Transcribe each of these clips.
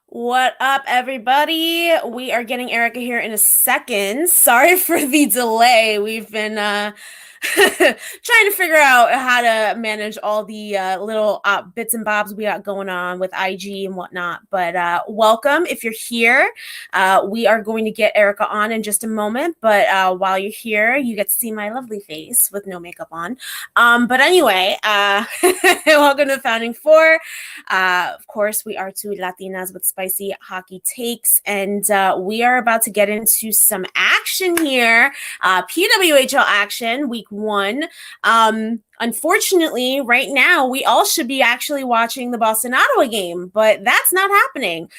What up, everybody? We are getting Erica here in a second. Sorry for the delay. We've been trying to figure out how to manage all the little bits and bobs we got going on with IG and whatnot. But welcome if you're here. We are going to get Erica on in just a moment. But while you're here, you get to see my lovely face with no makeup on. But anyway, welcome to Founding Four. Of course, we are two Latinas with spicy hockey takes, and we are about to get into some action here. PWHL action, week one. Unfortunately, right now, we all should be actually watching the Boston-Ottawa game, but that's not happening.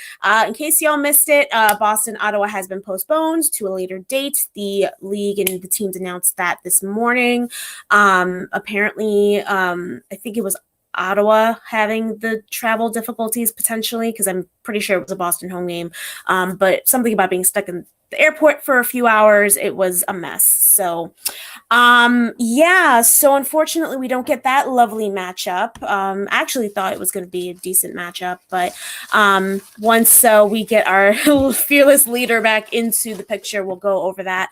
In case y'all missed it, Boston-Ottawa has been postponed to a later date. The league and the teams announced that this morning. Apparently, I think it was Ottawa having the travel difficulties potentially, because I'm pretty sure it was a Boston home game. But something about being stuck in the airport for a few hours, it was a mess. So so unfortunately we don't get that lovely matchup. I actually thought it was going to be a decent matchup, but once we get our fearless leader back into the picture, we'll go over that.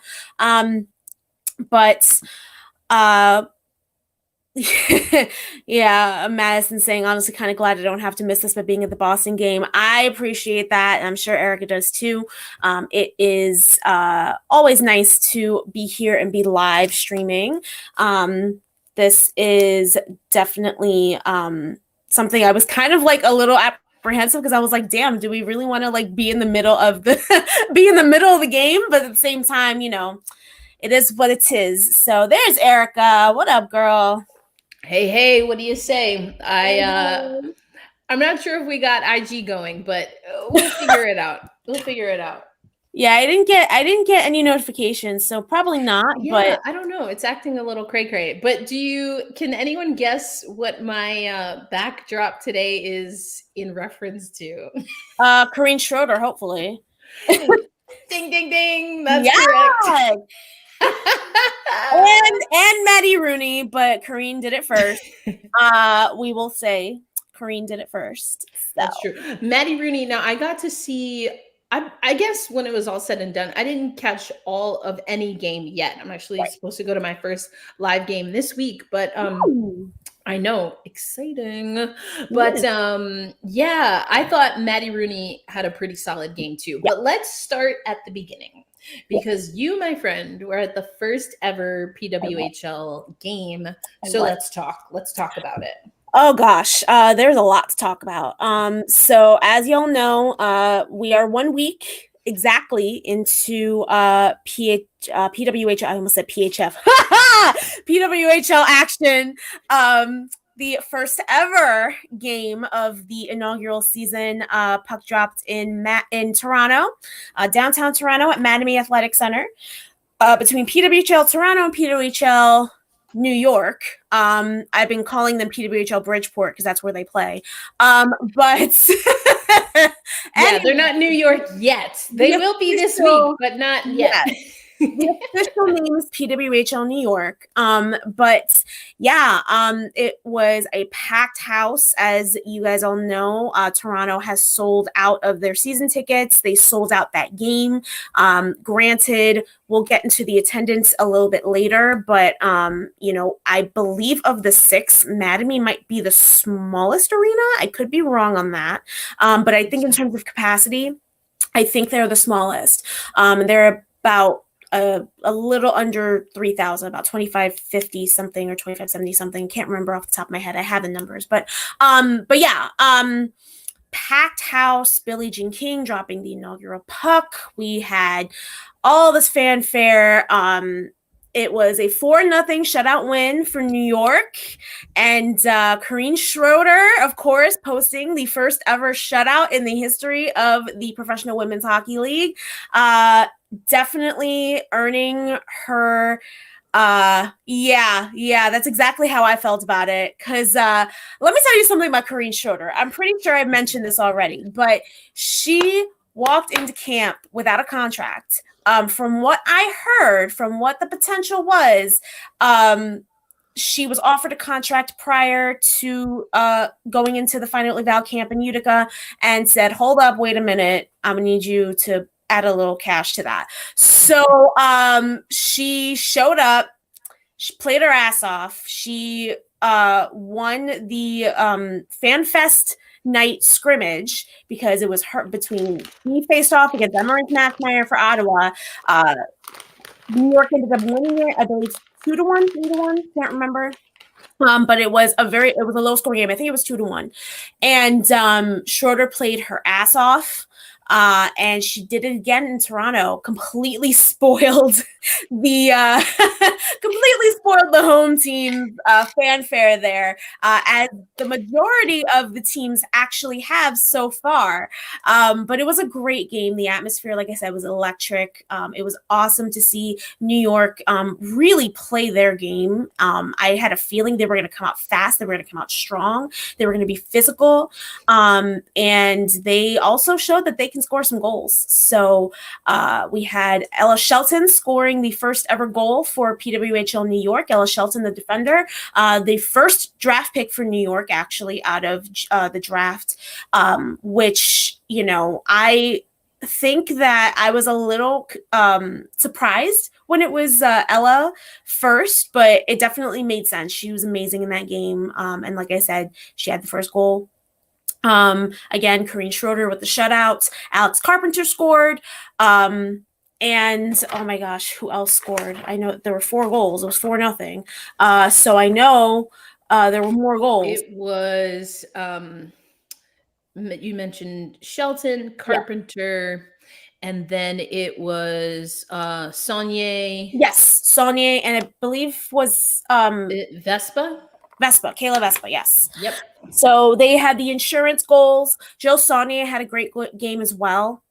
Yeah, Madison saying, honestly, kind of glad I don't have to miss this by being at the Boston game. I appreciate that, and I'm sure Erica does too. It is always nice to be here and be live streaming. This is definitely something I was kind of like a little apprehensive, because I was like, damn, do we really want to like be in the middle of the game? But at the same time, you know, it is what it is. So there's Erica. What up, girl? Hey, what do you say? I'm not sure if we got IG going, but we'll figure it out. Yeah, I didn't get any notifications, so probably not. Yeah, But I don't know. It's acting a little cray. But can anyone guess what my backdrop today is in reference to? Corrine Schroeder, hopefully. Ding, ding, ding. That's Yeah. correct. and Maddie Rooney, but Corrine did it first. We will say Corrine did it first. So. That's true. Maddie Rooney. Now I got to see. I guess when it was all said and done, I didn't catch all of any game yet. I'm actually supposed to go to my first live game this week, but I know, exciting. But yeah, I thought Maddie Rooney had a pretty solid game too. But let's start at the beginning, because you, my friend, were at the first ever PWHL game. So let's talk about it. Oh gosh, there's a lot to talk about. So as y'all know, we are 1 week exactly into PWHL. I almost said PHF. PWHL action. The first ever game of the inaugural season. Puck dropped in Toronto, downtown Toronto at Madison Athletic Center, between PWHL Toronto and PWHL New York. I've been calling them PWHL Bridgeport because that's where they play. But yeah, they're not New York yet. They will be this week, but not yet. The official name is PWHL New York. But yeah, it was a packed house. As you guys all know, Toronto has sold out of their season tickets. They sold out that game. Granted, we'll get into the attendance a little bit later, but you know, I believe of the six, Madison might be the smallest arena. I could be wrong on that. But I think in terms of capacity, I think they're the smallest. They're about a little under 3,000, about 2,550 something or 2,570 something. Can't remember off the top of my head. I have the numbers, but yeah, packed house. Billie Jean King dropping the inaugural puck. We had all this fanfare. It was a 4-0 shutout win for New York. And Corrine Schroeder, of course, posting the first ever shutout in the history of the Professional Women's Hockey League. Definitely earning her. Yeah, that's exactly how I felt about it. Because let me tell you something about Corrine Schroeder. I'm pretty sure I've mentioned this already, but she walked into camp without a contract. From what I heard, from what the potential was, she was offered a contract prior to going into the final eval camp in Utica and said, hold up, wait a minute, I'm going to need you to add a little cash to that. So she showed up, she played her ass off. She won the FanFest night scrimmage because it was her between he faced off against Emmerich Mackmeyer for Ottawa. New York ended up winning it, I believe 2-1, 3-1, can't remember. But it was a low scoring game. I think it was 2-1. And Schroeder played her ass off. And she did it again in Toronto. Completely spoiled the home team's fanfare there, as the majority of the teams actually have so far. But it was a great game. The atmosphere, like I said, was electric. It was awesome to see New York really play their game. I had a feeling they were going to come out fast. They were going to come out strong. They were going to be physical. And they also showed that they can score some goals. So we had Ella Shelton scoring the first ever goal for PWHL New York. Ella Shelton, the defender, the first draft pick for New York, actually, out of the draft, which, I think that I was a little surprised when it was Ella first, but it definitely made sense. She was amazing in that game. And like I said, she had the first goal. Again, Corrine Schroeder with the shutouts. Alex Carpenter scored. And oh my gosh, who else scored? I know there were 4 goals. It was 4-0. So I know there were more goals. It was you mentioned Shelton, Carpenter, and then it was Saunier. Yes, Saunier, and I believe was Vespa, Kayla Vespa, yes. Yep. So they had the insurance goals. Jill Saunier had a great game as well.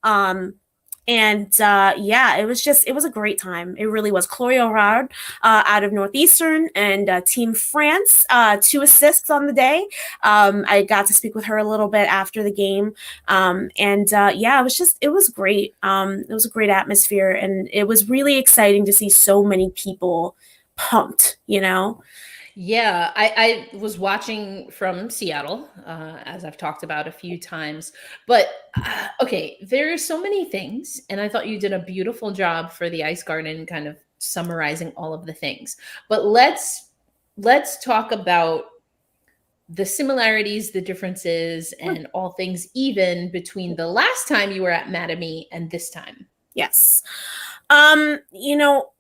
It was a great time. It really was. Chloe O'Rard out of Northeastern and Team France, 2 assists on the day. I got to speak with her a little bit after the game. It was great. It was a great atmosphere, and it was really exciting to see so many people pumped, Yeah, I was watching from Seattle, as I've talked about a few times. But okay, there are so many things, and I thought you did a beautiful job for the Ice Garden, kind of summarizing all of the things. But let's talk about the similarities, the differences, and all things even between the last time you were at Mattamy and this time. Yes.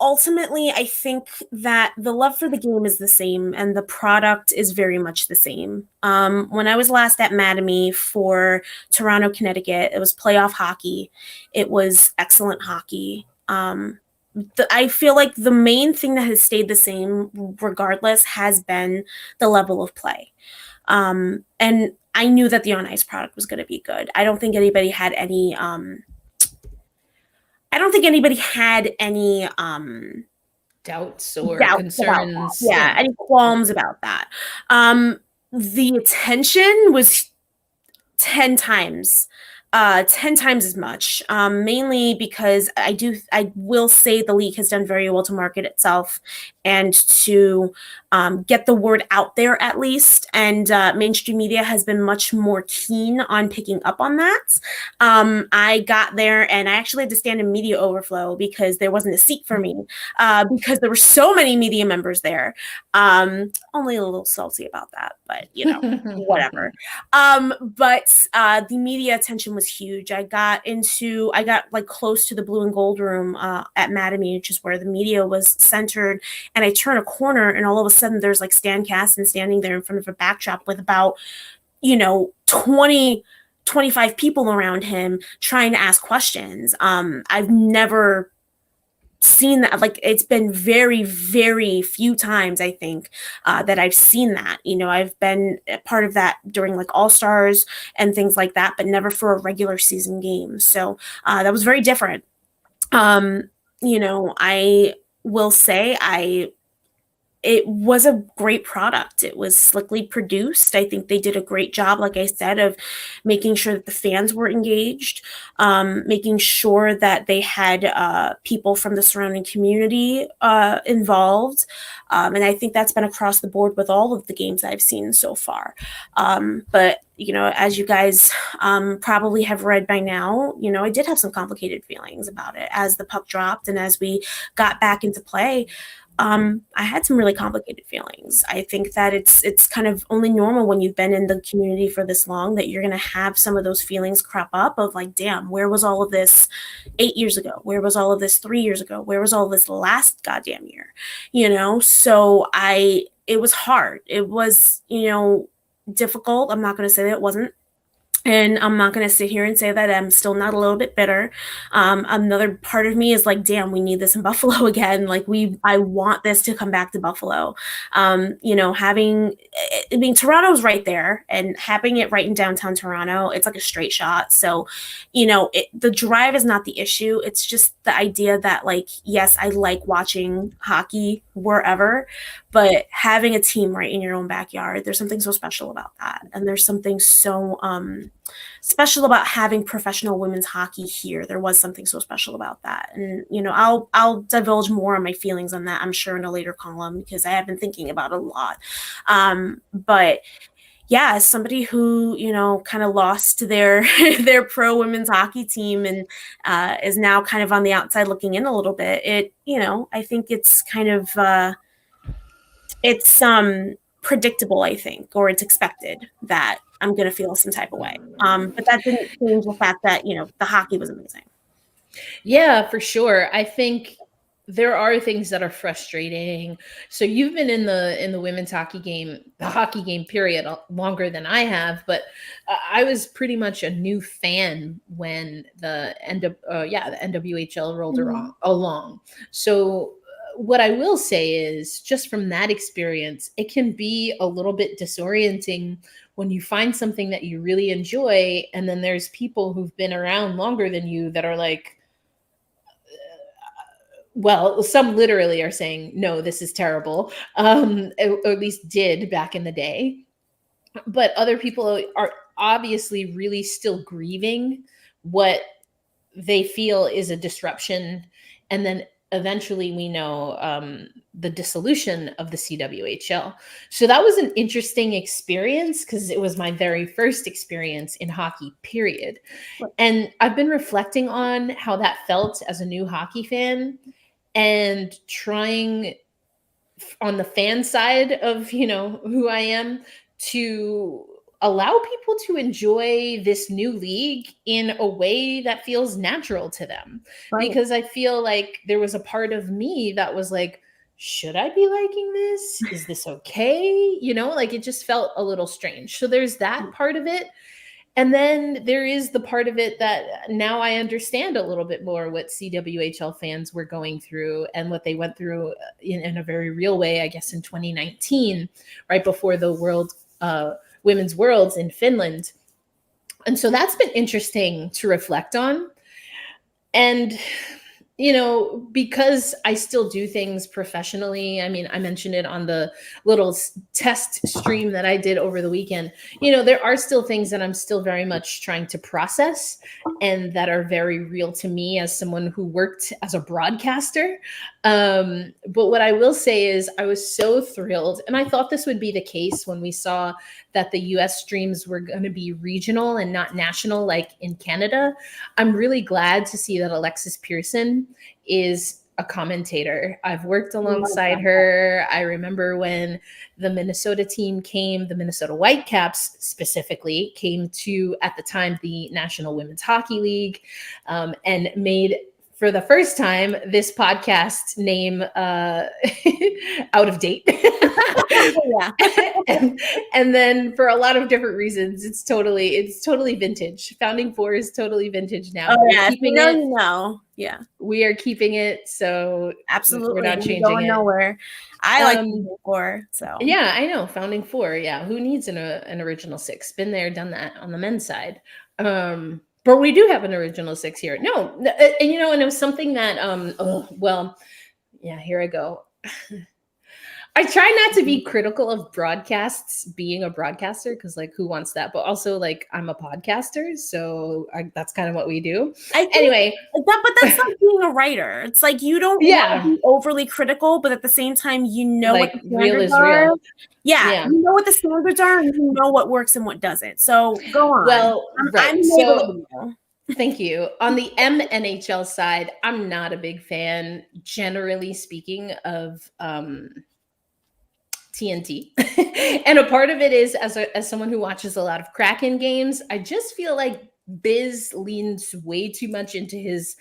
Ultimately, I think that the love for the game is the same and the product is very much the same. When I was last at Mattamy for Toronto, Connecticut, it was playoff hockey. It was excellent hockey. I feel like the main thing that has stayed the same regardless has been the level of play. And I knew that the on-ice product was going to be good. I don't think anybody had any doubts or that. concerns. Yeah, any qualms about that. The attention was 10 times as much, mainly because I will say the league has done very well to market itself and to get the word out there at least. And mainstream media has been much more keen on picking up on that. I got there and I actually had to stand in media overflow because there wasn't a seat for me because there were so many media members there. Only a little salty about that, but whatever. But the media attention was huge. I got like close to the blue and gold room at Mattamy, which is where the media was centered. And I turn a corner and all of a sudden there's like Stan Kasten standing there in front of a backdrop with about, 20, 25 people around him trying to ask questions. I've never seen that. Like, it's been very, very few times, I think, that I've seen that. I've been a part of that during like All-Stars and things like that, but never for a regular season game. So that was very different. I will say it was a great product. It was slickly produced. I think they did a great job, like I said, of making sure that the fans were engaged, making sure that they had people from the surrounding community involved. And I think that's been across the board with all of the games I've seen so far. But as you guys probably have read by now, I did have some complicated feelings about it as the puck dropped and as we got back into play. I had some really complicated feelings. I think that it's kind of only normal when you've been in the community for this long that you're going to have some of those feelings crop up of like, damn, where was all of this 8 years ago? Where was all of this 3 years ago? Where was all of this last goddamn year? So it was hard. It was, difficult. I'm not going to say that it wasn't. And I'm not going to sit here and say that I'm still not a little bit bitter. Another part of me is like, damn, we need this in Buffalo again. Like I want this to come back to Buffalo. Toronto's right there, and having it right in downtown Toronto, it's like a straight shot. So, the drive is not the issue. It's just the idea that like, yes, I like watching hockey wherever, but having a team right in your own backyard, there's something so special about that. And there's something so special about having professional women's hockey here. There was something so special about that. And, I'll divulge more on my feelings on that, I'm sure, in a later column, because I have been thinking about it a lot. But yeah, as somebody who, kind of lost their pro women's hockey team and is now kind of on the outside looking in a little bit, I think it's kind of it's predictable, I think, or it's expected that I'm going to feel some type of way. But that didn't change the fact that, the hockey was amazing. Yeah, for sure. I think there are things that are frustrating. So you've been in the women's hockey game, the hockey game period, longer than I have, but I was pretty much a new fan when the NWHL rolled along. So what I will say is, just from that experience, it can be a little bit disorienting when you find something that you really enjoy, and then there's people who've been around longer than you that are like, well, some literally are saying, no, this is terrible, or at least did back in the day. But other people are obviously really still grieving what they feel is a disruption. And then eventually we know the dissolution of the CWHL. So that was an interesting experience because it was my very first experience in hockey, period. And I've been reflecting on how that felt as a new hockey fan and trying on the fan side of, who I am, to allow people to enjoy this new league in a way that feels natural to them. Right. Because I feel like there was a part of me that was like, should I be liking this? Is this okay? It just felt a little strange. So there's that part of it. And then there is the part of it that now I understand a little bit more what CWHL fans were going through and what they went through in a very real way, I guess, in 2019, right before the Women's Worlds in Finland. And so that's been interesting to reflect on. And, because I still do things professionally, I mean, I mentioned it on the little test stream that I did over the weekend, there are still things that I'm still very much trying to process and that are very real to me as someone who worked as a broadcaster. But what I will say is I was so thrilled, and I thought this would be the case when we saw that the US streams were going to be regional and not national like in Canada. I'm really glad to see that Alexis Pearson is a commentator. I've worked alongside her. I remember when the Minnesota team came, the Minnesota Whitecaps specifically came to, at the time, the National Women's Hockey League, and made, for the first time, this podcast name out of date. Yeah. and then for a lot of different reasons, it's totally vintage. Founding Four is totally vintage now. Oh yeah, yeah, we are keeping it. So absolutely, we're not changing it. Nowhere. I like Founding Four. So yeah, I know Founding Four. Yeah, who needs an original six? Been there, done that on the men's side. But we do have an original six here. No, and and it was something that, here I go. I try not to be critical of broadcasts being a broadcaster because, like, who wants that? But also, like, I'm a podcaster, so that's kind of what we do. Anyway, but that's like being a writer. It's like you don't want to be overly critical, but at the same time, you know like, what the standards are. real. Yeah, you know what the standards are, and you know what works and what doesn't. So go on. Well, I'm so thank you. On the MNHL side, I'm not a big fan, generally speaking, of TNT. And a part of it is, as someone who watches a lot of Kraken games, I just feel like Biz leans way too much into his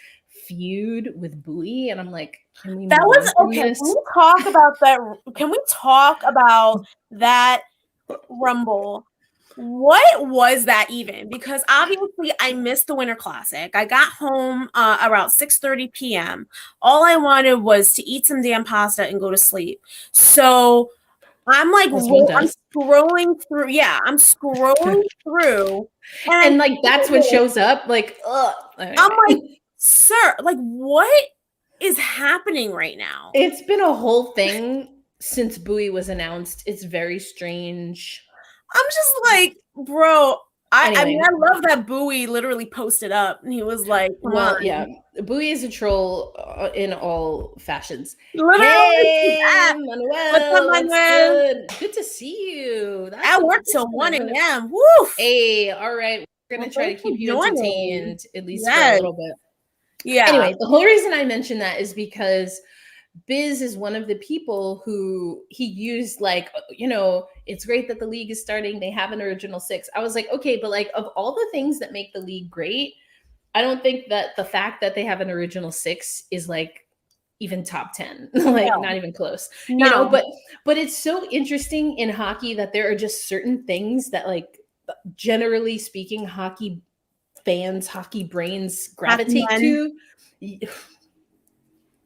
feud with Bowie, and I'm like, can we? That was okay. Can we talk about that? Can we talk about that Rumble? What was that even? Because obviously I missed the Winter Classic. I got home around 6:30 p.m. All I wanted was to eat some damn pasta and go to sleep. So I'm like, I'm scrolling through. Yeah, I'm scrolling through. And like, that's what shows up. Like, ugh. I'm like, sir, like, what is happening right now? It's been a whole thing since Bowie was announced. It's very strange. I'm just like, bro, I mean, I love that Bowie literally posted up and he was like, well, yeah, Bowie is a troll in all fashions. Literally. Hey, Manuel, what's up, Manuel? Good to see you. I worked till 1 a.m. Woo! Hey, all right. We're going to try to keep you entertained at least for a little bit. Yeah. Anyway, the whole reason I mentioned that is because Biz is one of the people who he used, like, you know, it's great that the league is starting. They have an original six. I was like, okay, but like, of all the things that make the league great, I don't think that the fact that they have an original six is like even top 10, like not even close, you know, but it's so interesting in hockey that there are just certain things that, like, generally speaking, hockey fans, hockey brains gravitate to.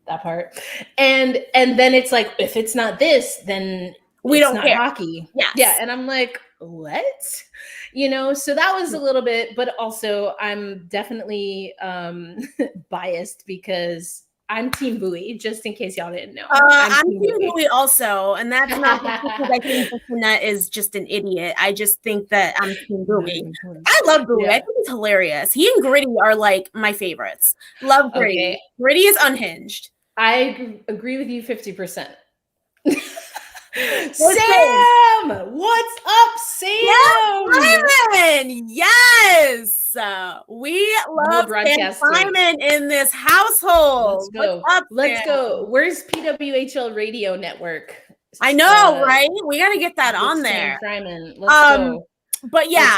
That part. And then it's like, if it's not this, then we don't care. Hockey. Yes. Yeah. And I'm like, what? You know, so that was a little bit, but also I'm definitely biased because I'm Team Bowie, just in case y'all didn't know. I'm Team Bowie also, and that's not because I think Jeanette is just an idiot. I just think that I'm Team Bowie. I love Bowie. Yeah. I think he's hilarious. He and Gritty are like my favorites. Love Gritty. Okay. Gritty is unhinged. I agree with you 50%. Sam, what's up, Sam? Simon, yes, we love Simon in this household. Let's go. Where's PWHL Radio Network? I know, right? We got to get that on there. Simon, let's go. But yeah,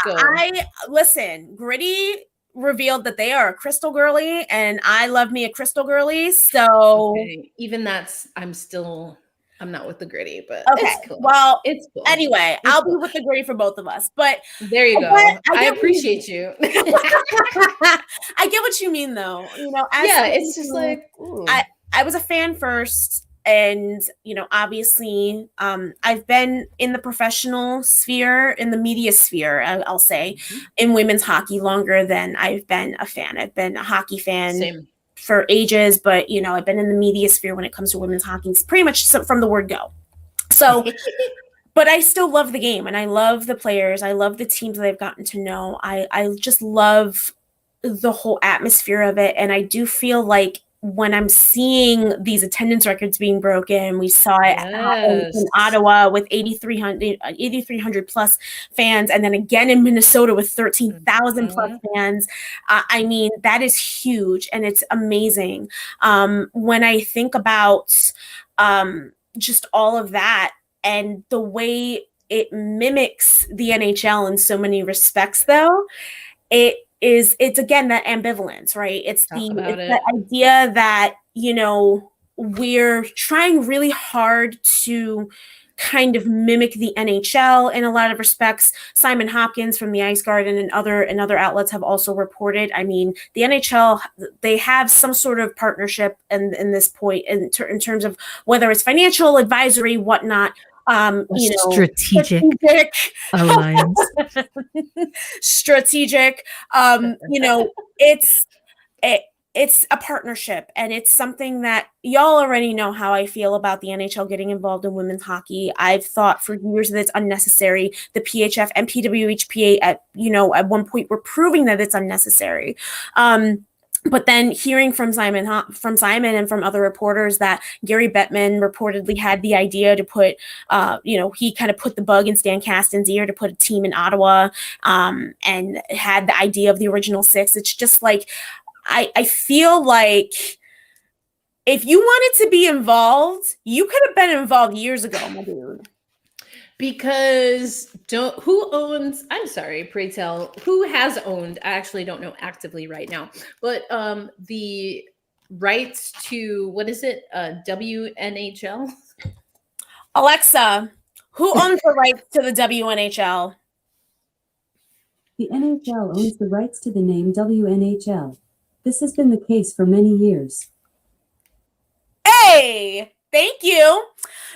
listen. Gritty revealed that they are a crystal girly, and I love me a crystal girly. So even I'm not with the Gritty, but it's cool. Well, it's cool. Anyway, I'll be with the Gritty for both of us. But there you go. I appreciate you. I get what you mean, though. You know, it's just like I was a fan first, and you know, obviously, I've been in the professional sphere, in the media sphere, I'll say, in women's hockey longer than I've been a fan. I've been a hockey fan for ages, but you know, I've been in the media sphere when it comes to women's hockey, it's pretty much from the word go. So, but I still love the game, and I love the players. I love the teams that I've gotten to know. I just love the whole atmosphere of it, and I do feel like when I'm seeing these attendance records being broken, we saw it in Ottawa with 8,300 plus fans, and then again in Minnesota with 13,000 plus fans. I mean, that is huge, and it's amazing. When I think about just all of that and the way it mimics the NHL in so many respects, though, it's again that ambivalence, right? It's the idea that, you know, we're trying really hard to kind of mimic the NHL in a lot of respects. Simon Hopkins from the Ice Garden and other outlets have also reported. I mean, the NHL, they have some sort of partnership in this point in terms of whether it's financial advisory, whatnot. You know, strategic alliance. Strategic. You know, it's a partnership, and it's something that y'all already know how I feel about the NHL getting involved in women's hockey. I've thought for years that it's unnecessary. The PHF and PWHPA at one point were proving that it's unnecessary. But then hearing from Simon and from other reporters that Gary Bettman reportedly had the idea to put, he kind of put the bug in Stan Kasten's ear to put a team in Ottawa, and had the idea of the original six. It's just like, I feel like if you wanted to be involved, you could have been involved years ago, my dude. Because who owns, I'm sorry, pray tell, who has owned, I actually don't know actively right now, but the rights to, what is it, WNHL? Alexa, who owns the rights to the WNHL? The NHL owns the rights to the name WNHL. This has been the case for many years. Hey, thank you.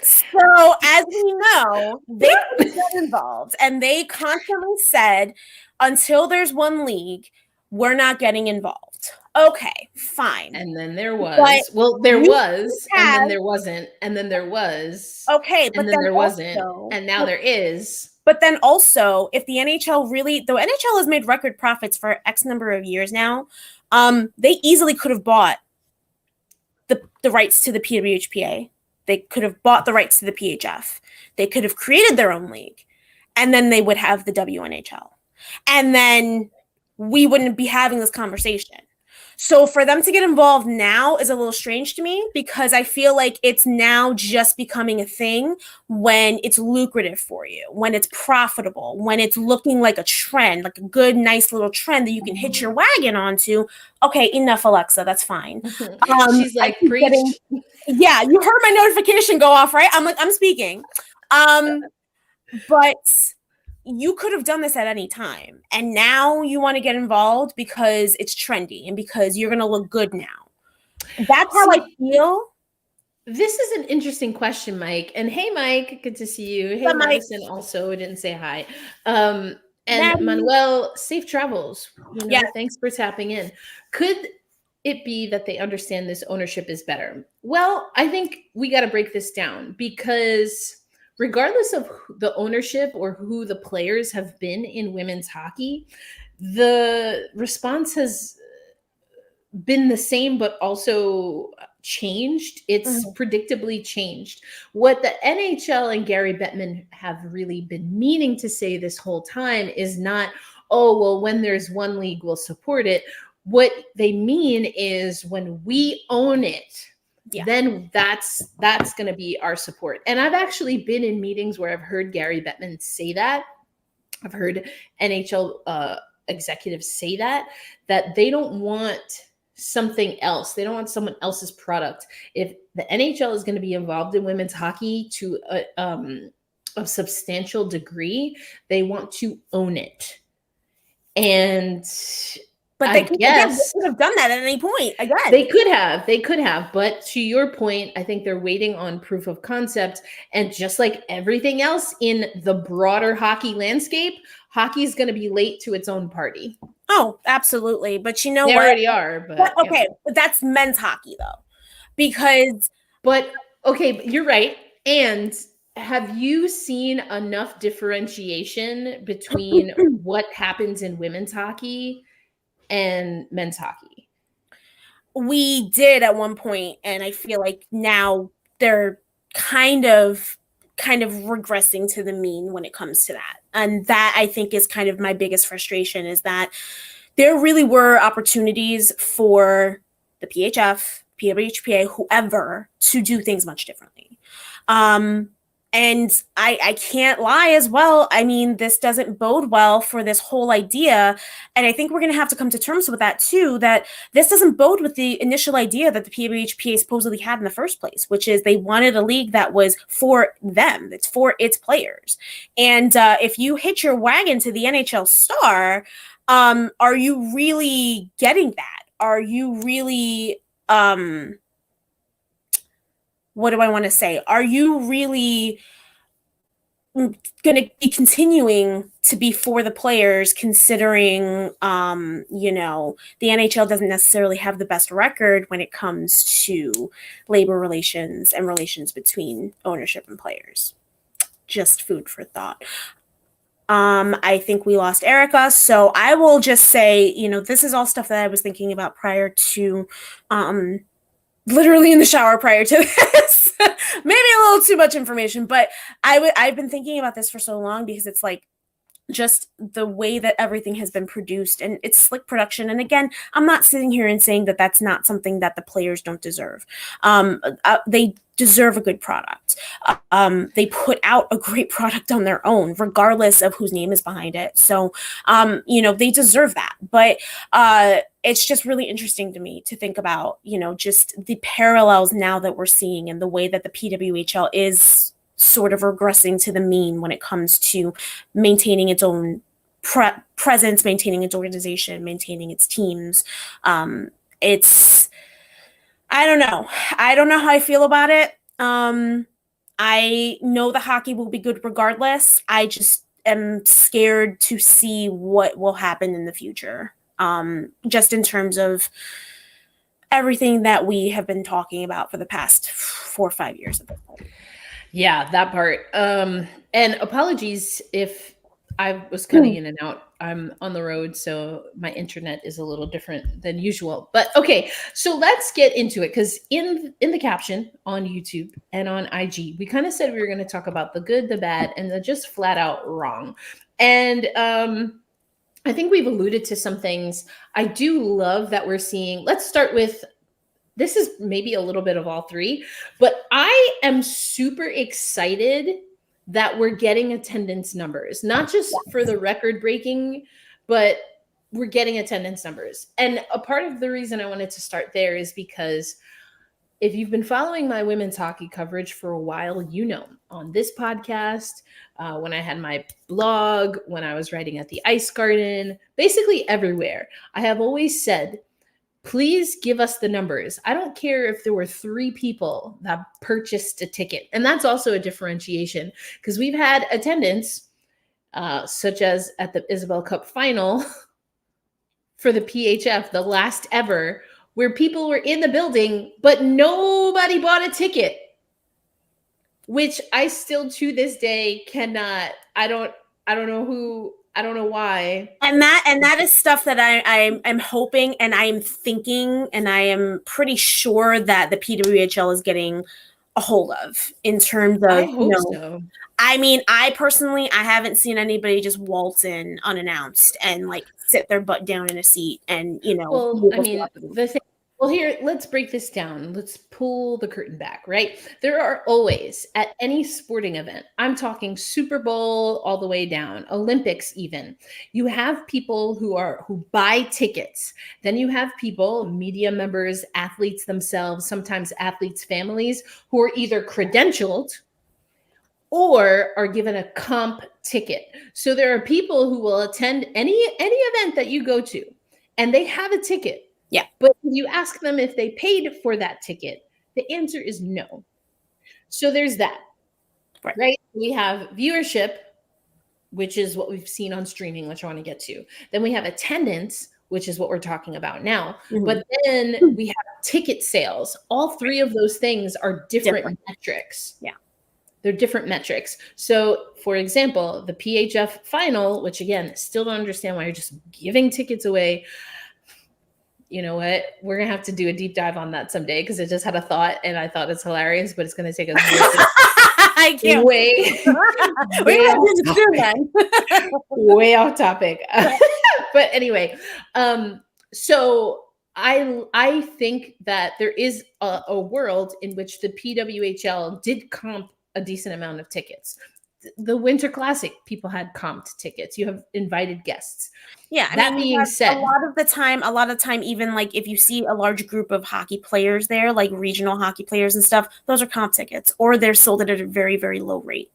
So, as we know, they got involved, and they constantly said, until there's one league, we're not getting involved. Okay, fine. And then there was. Well, there was, and then there wasn't, and then there was. Okay, but and then there wasn't, and now there is. But then also, if the NHL the NHL has made record profits for X number of years now, they easily could have bought the rights to the PWHPA. They could have bought the rights to the PHF. They could have created their own league, and then they would have the WNHL. And then we wouldn't be having this conversation. So for them to get involved now is a little strange to me, because I feel like it's now just becoming a thing when it's lucrative for you, when it's profitable, when it's looking like a trend, like a good, nice little trend that you can hitch your wagon onto. Okay, enough, Alexa. That's fine. She's like, preach. Yeah, you heard my notification go off, right? I'm speaking. But you could have done this at any time, and now you want to get involved because it's trendy and because you're going to look good now. That's how I feel. This is an interesting question, Mike. And hey, Mike, good to see you. Hey, Madison, also didn't say hi. And Manuel, safe travels. Thanks for tapping in. Could it be that they understand this ownership is better? Well, I think we got to break this down, because regardless of the ownership or who the players have been in women's hockey, the response has been the same, but also changed. It's predictably changed. What the NHL and Gary Bettman have really been meaning to say this whole time is not, oh, well, when there's one league, we'll support it. What they mean is, when we own it, then that's going to be our support. And I've actually been in meetings where I've heard Gary Bettman say that. I've heard NHL executives say that they don't want something else. They don't want someone else's product. If the NHL is going to be involved in women's hockey to a substantial degree, they want to own it. And but they could have done that at any point. Again, they could have. But to your point, I think they're waiting on proof of concept. And just like everything else in the broader hockey landscape, hockey is going to be late to its own party. Oh, absolutely. But you know they what? Already are. But okay, but that's men's hockey though, because. But you're right. And have you seen enough differentiation between what happens in women's hockey and men's hockey? We did at one point, and I feel like now they're kind of regressing to the mean when it comes to that. And that, I think, is kind of my biggest frustration, is that there really were opportunities for the PHF, PWHPA, whoever, to do things much differently. And I can't lie as well. I mean, this doesn't bode well for this whole idea. And I think we're going to have to come to terms with that too, that this doesn't bode with the initial idea that the PWHPA supposedly had in the first place, which is they wanted a league that was for them, that's for its players. And if you hitch your wagon to the NHL star, are you really getting that? Are you really, what do I want to say? Are you really going to be continuing to be for the players, considering, you know, the NHL doesn't necessarily have the best record when it comes to labor relations and relations between ownership and players. Just food for thought. I think we lost Erica, so I will just say, you know, this is all stuff that I was thinking about prior to, literally in the shower prior to this. Maybe a little too much information, but I've been thinking about this for so long because it's like just the way that everything has been produced, and it's slick production. And again, I'm not sitting here and saying that that's not something that the players don't deserve. They deserve a good product. They put out a great product on their own, regardless of whose name is behind it. So, you know, they deserve that. But it's just really interesting to me to think about, you know, just the parallels now that we're seeing and the way that the PWHL is sort of regressing to the mean when it comes to maintaining its own presence, maintaining its organization, maintaining its teams. It's, I don't know. I don't know how I feel about it. I know the hockey will be good regardless. I just am scared to see what will happen in the future. Just in terms of everything that we have been talking about for the past 4 or 5 years at this point. Yeah, that part. And apologies if I was cutting in and out. I'm on the road, so my internet is a little different than usual. But okay, so let's get into it, because in the caption on YouTube and on IG, we kind of said we were going to talk about the good, the bad, and the just flat out wrong. And I think we've alluded to some things. I do love that we're seeing. Let's start with, this is maybe a little bit of all three, but I am super excited that we're getting attendance numbers, not just for the record breaking, but we're getting attendance numbers. And a part of the reason I wanted to start there is because if you've been following my women's hockey coverage for a while, you know, on this podcast, when I had my blog, when I was writing at the Ice Garden, basically everywhere, I have always said, please give us the numbers. I don't care if there were 3 people that purchased a ticket. And that's also a differentiation, because we've had attendance, such as at the Isobel Cup final for the PHF, the last ever, where people were in the building, but nobody bought a ticket, which I still to this day cannot, I don't know why. And that is stuff that I'm hoping, and I am thinking, and I am pretty sure that the PWHL is getting a hold of, in terms of, I hope so. I mean, I personally, I haven't seen anybody just waltz in unannounced and like sit their butt down in a seat and, you know. Well, I mean, the thing. Well, here, let's break this down. Let's pull the curtain back, right? There are always, at any sporting event, I'm talking Super Bowl all the way down, Olympics even, you have people who buy tickets. Then you have people, media members, athletes themselves, sometimes athletes' families, who are either credentialed or are given a comp ticket. So there are people who will attend any event that you go to, and they have a ticket. Yeah. But if you ask them if they paid for that ticket, the answer is no. So there's that, right? We have viewership, which is what we've seen on streaming, which I want to get to. Then we have attendance, which is what we're talking about now. Mm-hmm. But then we have ticket sales. All 3 of those things are different metrics. Yeah. They're different metrics. So, for example, the PHF final, which again, still don't understand why you're just giving tickets away. You know what? We're going to have to do a deep dive on that someday, because I just had a thought and I thought it's hilarious, but it's going to take us I can't way off topic. But anyway, so I think that there is a world in which the PWHL did comp a decent amount of tickets. The Winter Classic, people had comped tickets. You have invited guests. Yeah. That being said, a lot of the time, even like if you see a large group of hockey players there, like regional hockey players and stuff, those are comp tickets, or they're sold at a very, very low rate.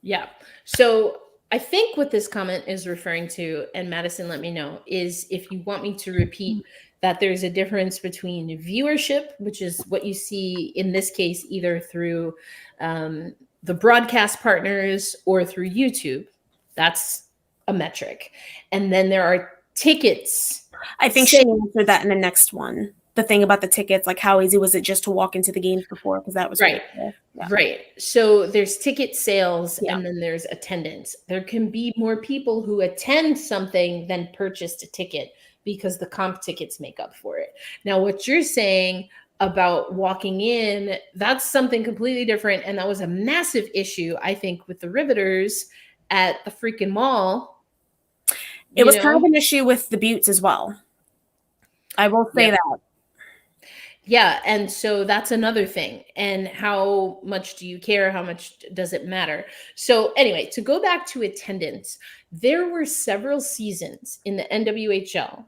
Yeah. So I think what this comment is referring to, and Madison, let me know, is if you want me to repeat that there's a difference between viewership, which is what you see in this case, either through the the broadcast partners or through YouTube. That's a metric. And then there are tickets. I think she answered that in the next one. The thing about the tickets, like how easy was it just to walk into the games before? Because that was right. Yeah. Right. So there's ticket sales and then there's attendance. There can be more people who attend something than purchased a ticket because the comp tickets make up for it. Now, what you're saying about walking in, that's something completely different. And that was a massive issue, I think, with the Riveters at the freaking mall. It was kind of an issue with the Buttes as well. I will say that. Yeah. And so that's another thing. And how much do you care? How much does it matter? So anyway, to go back to attendance, there were several seasons in the NWHL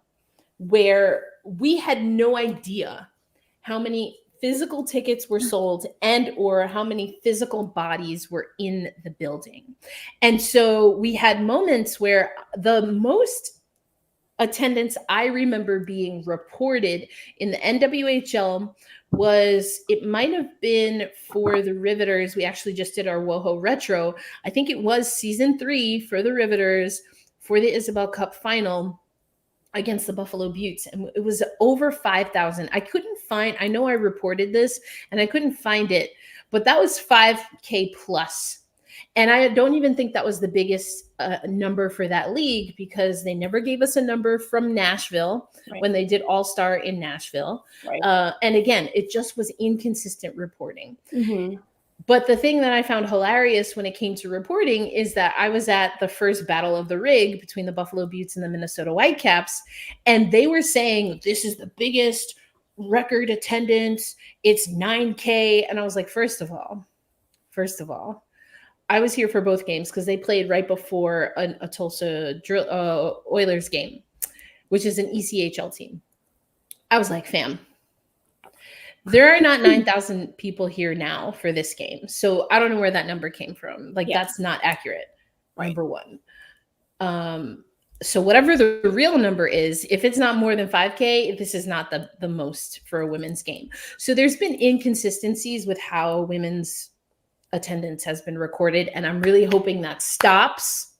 where we had no idea how many physical tickets were sold and or how many physical bodies were in the building. And so we had moments where the most attendance I remember being reported in the NWHL was, it might have been for the Riveters. We actually just did our WoHo retro. I think it was season 3 for the Riveters for the Isobel Cup final against the Buffalo Buttes. And it was over 5,000. I know I reported this and I couldn't find it, but that was 5K plus. And I don't even think that was the biggest number for that league because they never gave us a number from Nashville when they did All-Star in Nashville. And again, it just was inconsistent reporting. But the thing that I found hilarious when it came to reporting is that I was at the first battle of the rig between the Buffalo Buttes and the Minnesota Whitecaps, and they were saying, this is the biggest record attendance. It's 9K. And I was like, first of all, I was here for both games because they played right before a Tulsa Oilers game, which is an ECHL team. I was like, fam, there are not 9,000 people here now for this game. So I don't know where that number came from. Like, that's not accurate, number one. So whatever the real number is, if it's not more than 5K, this is not the most for a women's game. So there's been inconsistencies with how women's attendance has been recorded, and I'm really hoping that stops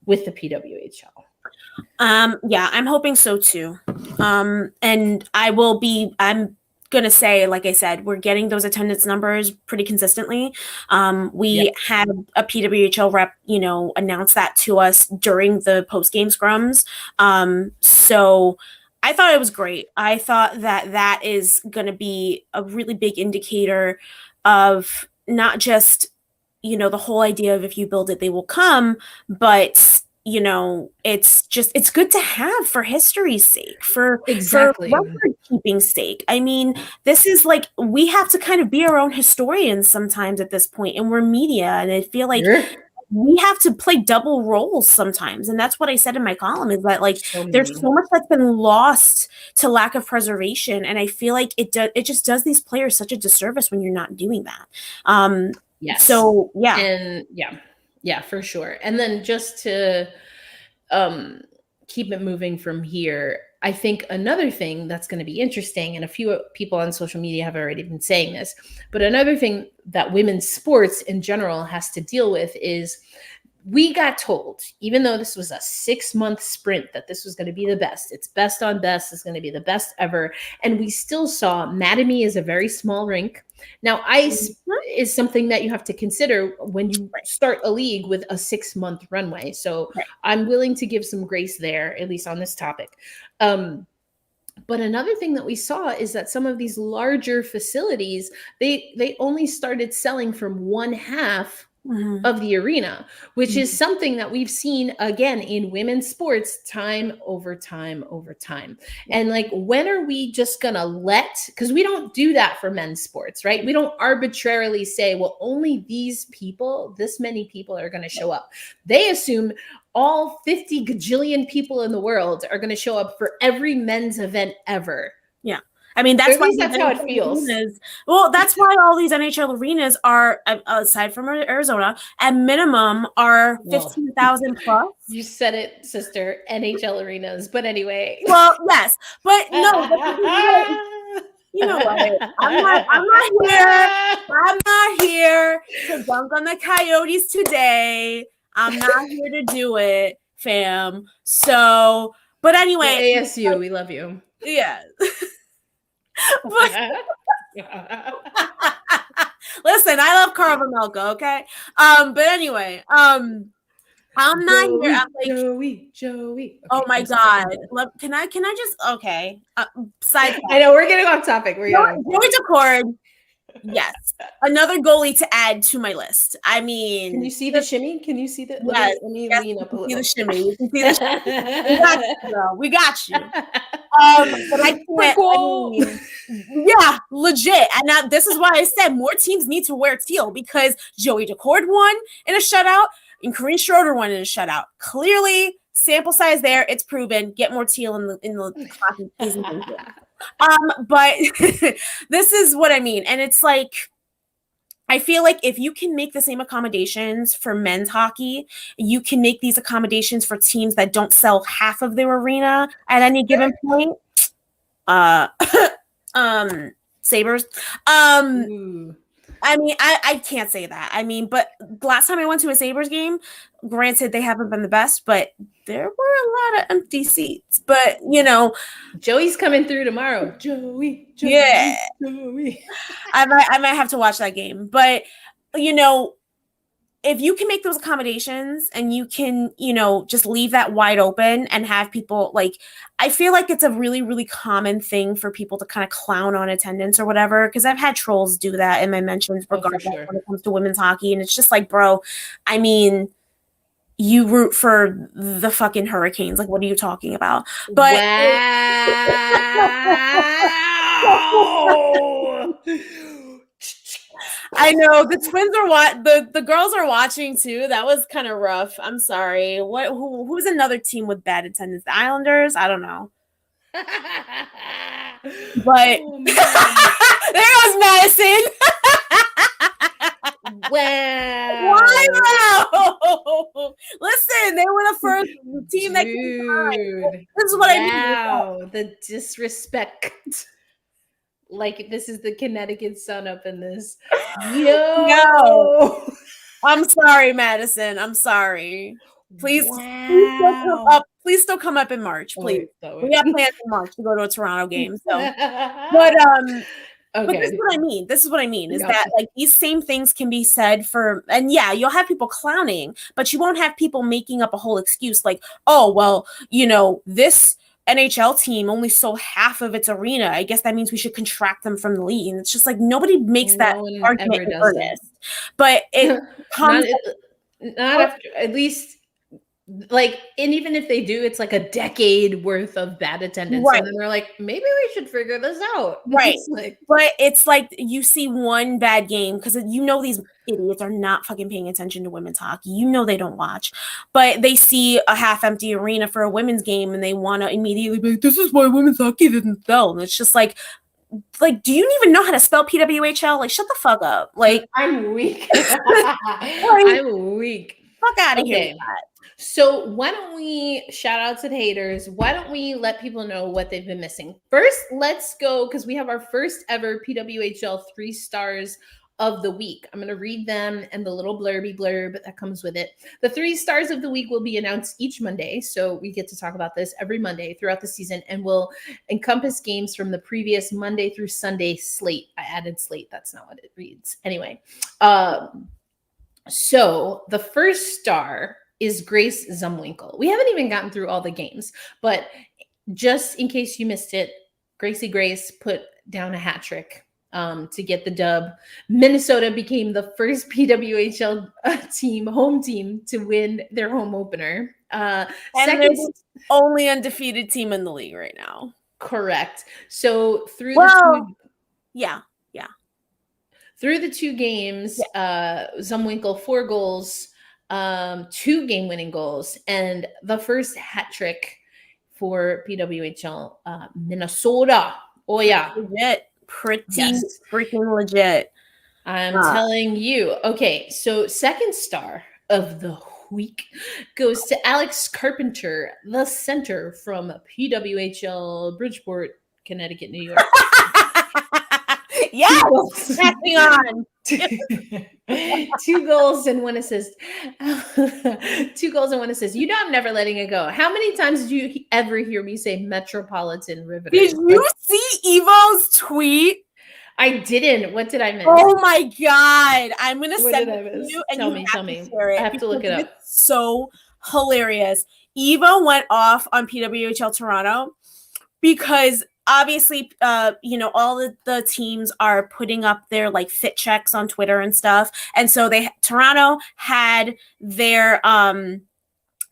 with the PWHL. Yeah, I'm hoping so too. And I'm gonna say, like I said, we're getting those attendance numbers pretty consistently. We had a PWHL rep, announce that to us during the post-game scrums. So I thought it was great. I thought that is gonna be a really big indicator of not just, the whole idea of if you build it, they will come, but it's good to have for history's sake, for record keeping sake. I mean, this is like, we have to kind of be our own historians sometimes at this point, and we're media, and I feel like we have to play double roles sometimes. And that's what I said in my column, is that there's so much that's been lost to lack of preservation. And I feel like it just does these players such a disservice when you're not doing that. Yes. So and yeah, for sure. And then just to keep it moving from here, I think another thing that's going to be interesting, and a few people on social media have already been saying this, but another thing that women's sports in general has to deal with is, we got told, even though this was a 6-month sprint, that this was going to be the best. It's best on best. It's going to be the best ever. And we still saw Madison is a very small rink. Now, ice is something that you have to consider when you start a league with a 6-month runway. So I'm willing to give some grace there, at least on this topic. But another thing that we saw is that some of these larger facilities, they only started selling from one half of the arena, which is something that we've seen again in women's sports time over time over time. And when are we just gonna because we don't do that for men's sports, right? We don't arbitrarily say, well, only this many people are gonna show up. They assume all 50 gajillion people in the world are gonna show up for every men's event ever. Yeah. I mean, that's how it feels. That's why all these NHL arenas are, aside from Arizona, at minimum are 15,000 plus. You said it, sister. NHL arenas, but anyway. Well, yes, but no. You know what? I'm not here to dunk on the Coyotes today. I'm not here to do it, fam. So, but anyway, well, ASU, we love you. Yeah. Listen, I love Carl Vamelka, okay? But anyway, I'm not here. I'm like Joey. Okay, oh my God. Can I just okay. Side I know we're getting off topic. Joey Decord. Yes. Another goalie to add to my list. I mean, can you see the shimmy? Can you see the yes, let me yes, lean up a little. See the shimmy. You can see the shimmy. We got you, girl. We got you. But I can't. I mean, yeah, legit. And now this is why I said more teams need to wear teal because Joey Decord won in a shutout and Corinne Schroeder won in a shutout. Clearly, sample size there. It's proven. Get more teal in the hockey season. But this is what I mean, and it's like. I feel like if you can make the same accommodations for men's hockey, you can make these accommodations for teams that don't sell half of their arena at any given point. Sabres. I mean, I can't say that. I mean, but last time I went to a Sabres game, granted they haven't been the best, but there were a lot of empty seats. But you know, Joey's coming through tomorrow. Joey. Yeah. I might have to watch that game. But you know, if you can make those accommodations and you can, you know, just leave that wide open and have people like, I feel like it's a really, really common thing for people to kind of clown on attendance or whatever. Because I've had trolls do that in my mentions regardless when it comes to women's hockey. And it's just like, bro, I mean, you root for the fucking Hurricanes. Like, what are you talking about? But wow. I know the Twins are the girls are watching too. That was kind of rough. I'm sorry. Who's another team with bad attendance? The Islanders? I don't know. But there goes Madison. Wow. Listen, they were the first team that came by. This is what I mean. Wow, the disrespect. Like this is the Connecticut sun up in this. Yo. I'm sorry, Madison. I'm sorry. Please still come up in March, please. We have plans in March to go to a Toronto game. So but this is what I mean. This is what I mean is that like these same things can be said for, and yeah, you'll have people clowning, but you won't have people making up a whole excuse like, oh, well, you know, this NHL team only sold half of its arena. I guess that means we should contract them from the league. And it's just like nobody makes that argument in earnest. But it comes not after at least like, and even if they do, it's like a decade worth of bad attendance. Right. And then they're like, maybe we should figure this out. Right. But it's like you see one bad game because you know these idiots are not fucking paying attention to women's hockey. You know they don't watch. But they see a half-empty arena for a women's game and they want to immediately be like, this is why women's hockey didn't sell. And it's just like, do you even know how to spell PWHL? Like, shut the fuck up. Like, I'm weak. I'm weak. Fuck out of here. So why don't we shout out to the haters? Why don't we let people know what they've been missing? First, let's go because we have our first ever PWHL 3 stars of the week. I'm going to read them and the little blurb that comes with it. The 3 stars of the week will be announced each Monday. So we get to talk about this every Monday throughout the season and will encompass games from the previous Monday through Sunday slate. I added slate. That's not what it reads. Anyway, so the first star is Grace Zumwinkle. We haven't even gotten through all the games, but just in case you missed it, Grace put down a hat trick to get the dub. Minnesota became the first PWHL home team to win their home opener. And they're the only undefeated team in the league right now. Correct. So through through the 2 games, Zumwinkle 4 goals, 2 game-winning goals, and the first hat trick for PWHL Minnesota. Oh yeah, legit, freaking legit. I'm telling you. Okay, so second star of the week goes to Alex Carpenter, the center from PWHL Bridgeport, Connecticut, New York. Yes, goals. passing on. 2 goals and 1 assist. 2 goals and 1 assist. You know I'm never letting it go. How many times did you ever hear me say Metropolitan Riveters? Did you see Evo's tweet? I didn't. What did I miss? Oh my God. I'm going to What send did I it to miss? you and Tell you me, have tell to me. share it. I have to look it up. It's so hilarious. Evo went off on PWHL Toronto because obviously, all the teams are putting up their like fit checks on Twitter and stuff. And so Toronto had their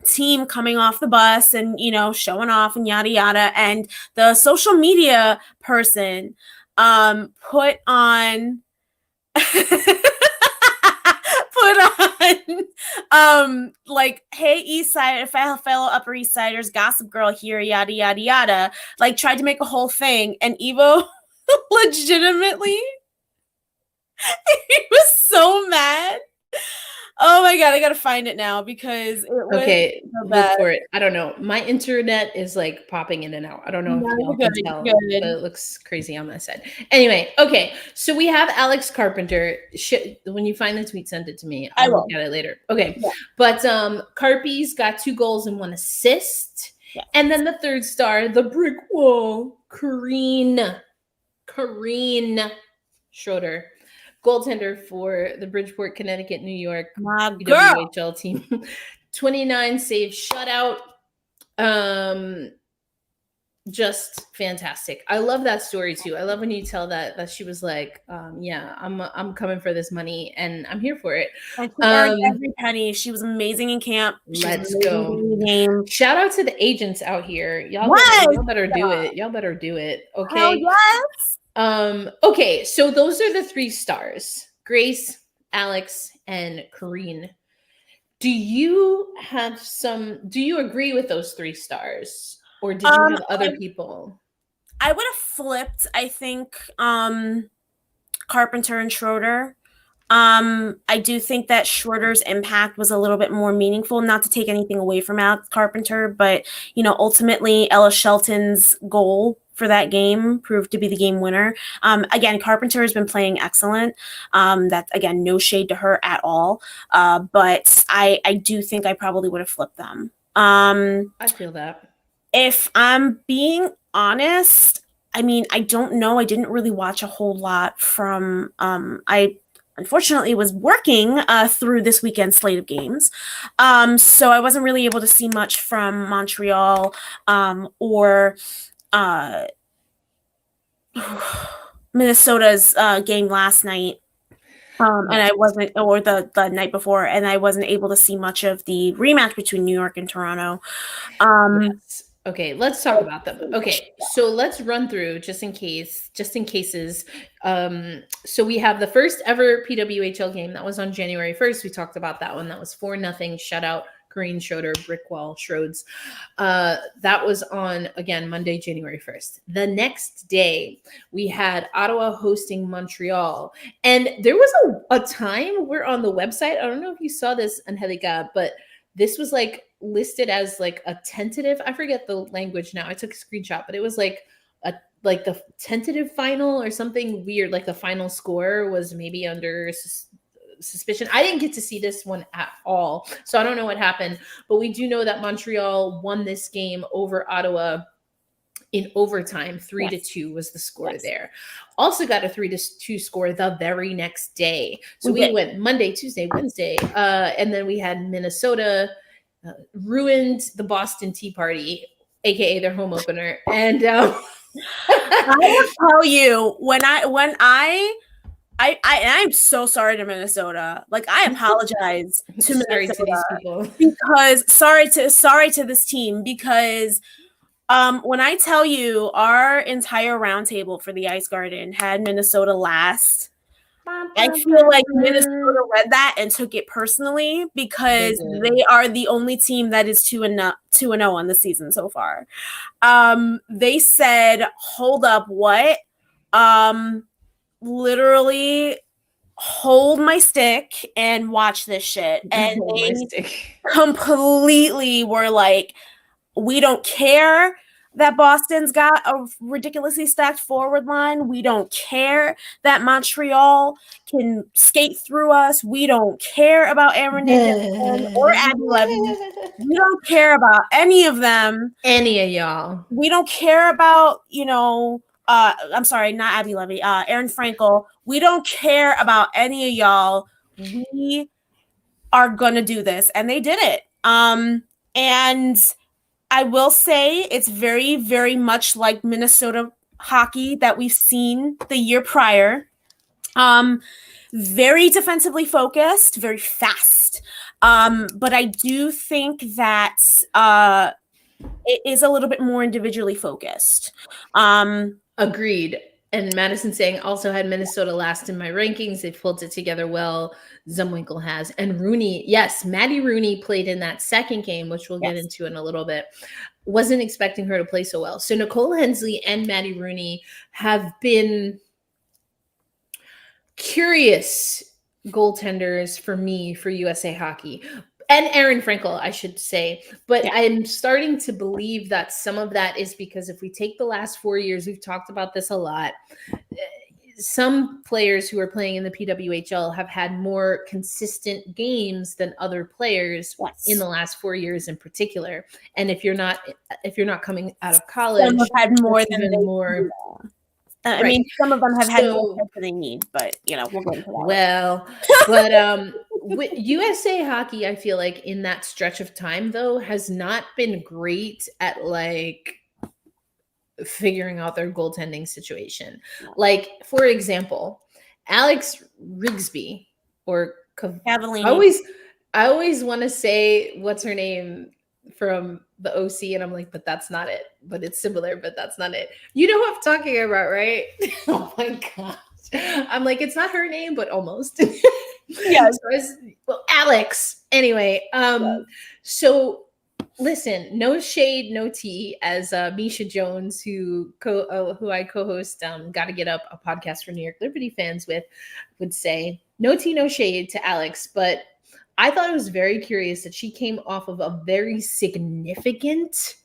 team coming off the bus and, showing off and yada, yada. And the social media person put on like, hey, East Side, fellow Upper East Siders, gossip girl here, yada, yada, yada, like tried to make a whole thing. And Evo legitimately, he was so mad. Oh my God, I gotta find it now because it was okay. so Look for it. I don't know. My internet is like popping in and out. I don't know if y'all can tell, but it looks crazy on my side. Anyway, okay. So we have Alex Carpenter. When you find the tweet, send it to me. I'll look at it later. Okay. Yeah. But Carpy's got 2 goals and 1 assist. Yeah. And then the third star, the brick wall, Corrine Schroeder. Goaltender for the Bridgeport, Connecticut, New York WHL team. 29 save shutout. Just fantastic. I love that story too. I love when you tell that she was like, I'm coming for this money and I'm here for it. And she earned every penny. She was amazing in camp. Let's go. Shout out to the agents out here. Y'all better do it. Y'all better do it. Okay. Hell yes. Okay, so those are the 3 stars: Grace, Alex, and Corrine. Do you agree with those 3 stars, or did you have other people? I would have flipped, I think, Carpenter and Schroeder. I do think that Schroeder's impact was a little bit more meaningful, not to take anything away from Alex Carpenter, but ultimately Ella Shelton's goal for that game proved to be the game winner. Again, Carpenter has been playing excellent. That's, again, no shade to her at all. But I do think I probably would have flipped them. I feel that. If I'm being honest, I mean, I don't know. I didn't really watch a whole lot from I unfortunately was working through this weekend's slate of games. So I wasn't really able to see much from Montreal or Minnesota's game last night. And I wasn't, or the night before, and I wasn't able to see much of the rematch between New York and Toronto. Yes. Okay, let's talk about them. Okay, so let's run through just in cases. So we have the first ever PWHL game that was on January 1st. We talked about that one. That was 4-0 shutout. Corrine Schroeder, Brickwall, Schroeds. That was on, again, Monday, January 1st. The next day, we had Ottawa hosting Montreal. And there was a time where on the website, I don't know if you saw this, Angelica, but this was like listed as like a tentative. I forget the language now. I took a screenshot, but it was like the tentative final or something weird. Like the final score was maybe under suspicion. I didn't get to see this one at all, so I don't know what happened, but we do know that Montreal won this game over Ottawa in overtime. 3-2 was the score there. Also got a 3-2 score the very next day. So we went Monday, Tuesday, Wednesday, and then we had Minnesota ruined the Boston Tea Party, aka their home opener, and I will tell you I'm so sorry to Minnesota. Like, I apologize to Minnesota to these people because sorry to this team because when I tell you our entire roundtable for the Ice Garden had Minnesota last, I feel like Minnesota read that and took it personally because they are the only team that is 2-0 on the season so far. They said, "Hold up, what?" Literally hold my stick and watch this shit. And they completely were like, we don't care. that Boston's got a ridiculously stacked forward line. We don't care that Montreal can skate through us. We don't care about Aaron Nicholson or Abby Levy. We don't care about any of them. Any of y'all. We don't care about, I'm sorry, not Abby Levy, Aaron Frankel. We don't care about any of y'all. We are going to do this. And they did it. And I will say it's very, very much like Minnesota hockey that we've seen the year prior. Very defensively focused, very fast. But I do think that it is a little bit more individually focused. Agreed. And Madison saying also had Minnesota last in my rankings. They pulled it together well. Zumwinkle has. And Rooney, yes, Maddie Rooney played in that second game, which we'll get into in a little bit. Wasn't expecting her to play so well. So Nicole Hensley and Maddie Rooney have been curious goaltenders for me for USA Hockey. And Aaron Frankel, I should say. But I'm starting to believe that some of that is because if we take the last 4 years, we've talked about this a lot. Some players who are playing in the PWHL have had more consistent games than other players in the last 4 years in particular. And if you're not coming out of college, some have had more than more. I mean, some of them have had more than they need, but we'll get into that. Well, but with USA Hockey, I feel like in that stretch of time though has not been great at like figuring out their goaltending situation. Like, for example, Alex Rigsby or Cavallini. I always want to say what's her name from the OC, and I'm like, but that's not it. But it's similar, but that's not it. You know who I'm talking about, right? Oh my gosh. I'm like, it's not her name, but almost. Yeah. Well, Alex. Anyway, so listen, no shade, no tea, as Misha Jones, who I co-host Gotta Get Up, a podcast for New York Liberty fans with, would say, no tea, no shade to Alex, but I thought it was very curious that she came off of a very significant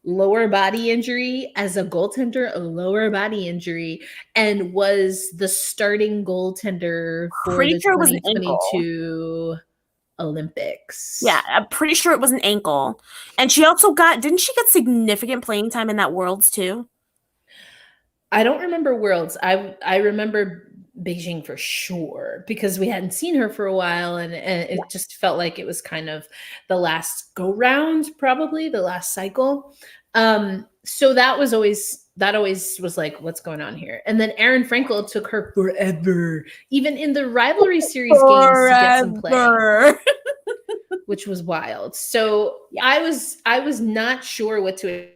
lower body injury as a goaltender, a lower body injury, and was the starting goaltender for the 2022 Olympics. Yeah, I'm pretty sure it was an ankle. And she also didn't she get significant playing time in that Worlds too? I don't remember Worlds. I remember Beijing for sure, because we hadn't seen her for a while, and it just felt like it was kind of the last go round, probably the last cycle. So that always was like, what's going on here? And then Aaron Frankel took her forever, even in the rivalry series games, to get some play, which was wild. So I was not sure what to.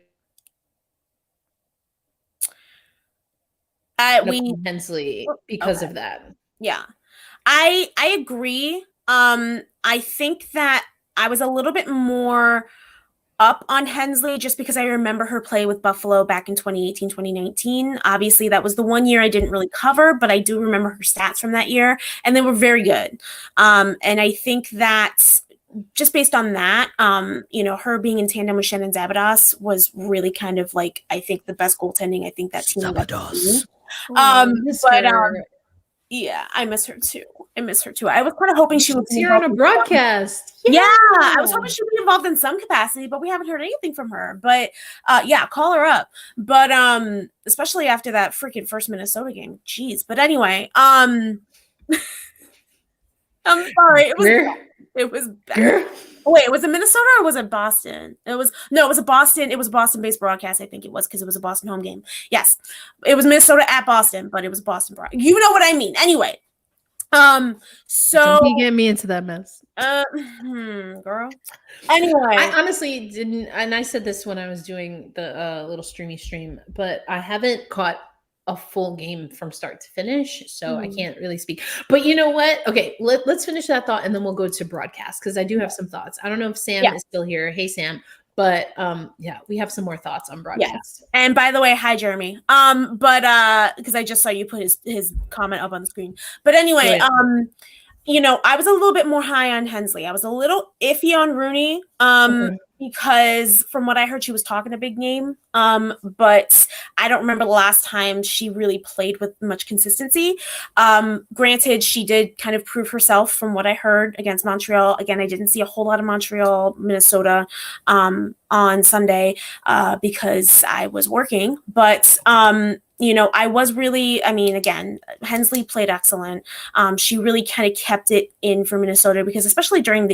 Hensley because of that. Yeah, I agree. I think that I was a little bit more up on Hensley just because I remember her play with Buffalo back in 2018, 2019. Obviously, that was the 1 year I didn't really cover, but I do remember her stats from that year, and they were very good. And I think that just based on that, her being in tandem with Shannon Zabados was really kind of like, I think, the best goaltending I think that team Zabados. Yeah, I miss her too. I was kind of hoping she would see her on a broadcast. Yeah, I was hoping she'd be involved in some capacity, but we haven't heard anything from her. But call her up. But especially after that freaking first Minnesota game. Jeez. But anyway, I'm sorry. It was bad. Wait, was it Minnesota or was it Boston? It was a Boston. It was a Boston-based broadcast, I think it was, because it was a Boston home game. Yes. It was Minnesota at Boston, but it was Boston broadcast. You know what I mean. Anyway. So don't get me into that mess. Girl. Anyway. I honestly didn't, and I said this when I was doing the little streamy stream, but I haven't caught a full game from start to finish, so I can't really speak. But you know what? Okay, let's finish that thought, and then we'll go to broadcast, because I do have some thoughts. I don't know if Sam is still here. Hey, Sam. But we have some more thoughts on broadcast. Yeah. And by the way, hi, Jeremy. But because I just saw you put his comment up on the screen. But anyway, I was a little bit more high on Hensley. I was a little iffy on Rooney. because from what I heard, she was talking a big game. But I don't remember the last time she really played with much consistency. Granted, she did kind of prove herself from what I heard against Montreal. Again, I didn't see a whole lot of Montreal, Minnesota on Sunday because I was working. But I was really, again, Hensley played excellent. She really kind of kept it in for Minnesota because especially during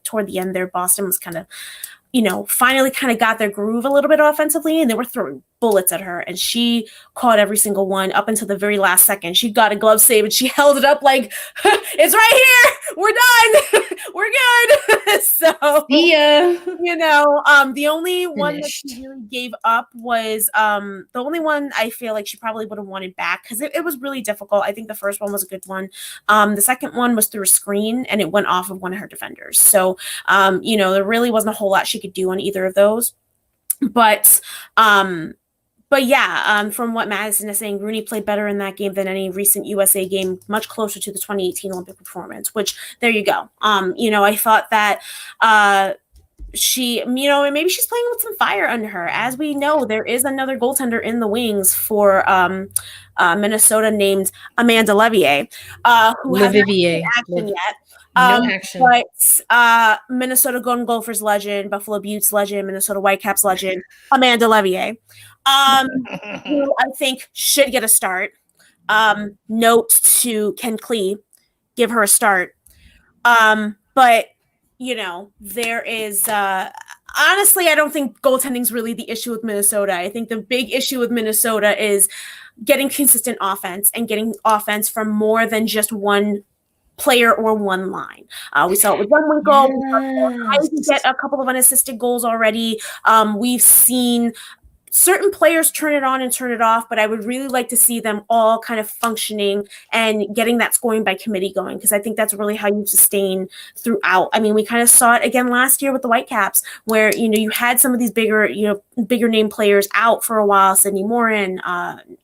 toward the end there, Boston was kind of, finally kind of got their groove a little bit offensively, and they were throwing bullets at her, and she caught every single one up until the very last second. She got a glove save, and she held it up like, it's right here. We're done. We're good. So, yeah, the only one that she really gave up was the only one I feel like she probably would have wanted back because it was really difficult. I think the first one was a good one. The second one was through a screen, and it went off of one of her defenders. So, there really wasn't a whole lot she could do on either of those. But yeah, from what Madison is saying, Rooney played better in that game than any recent USA game, much closer to the 2018 Olympic performance, which there you go. I thought that she, maybe she's playing with some fire under her. As we know, there is another goaltender in the wings for Minnesota named Amanda Levier, who hasn't had action yet. No action. But Minnesota Golden Gophers legend, Buffalo Buttes legend, Minnesota Whitecaps legend, Amanda Levier, who I think should get a start. Note to Ken Klee, give her a start. But there is honestly, I don't think goaltending is really the issue with Minnesota. I think the big issue with Minnesota is getting consistent offense and getting offense from more than just one player or one line. We saw it with Van Winkle. I get a couple of unassisted goals already. We've seen certain players turn it on and turn it off, but I would really like to see them all kind of functioning and getting that scoring by committee going, because I think that's really how you sustain throughout. We kind of saw it again last year with the Whitecaps, where you had some of these bigger name players out for a while, Sydney Morin,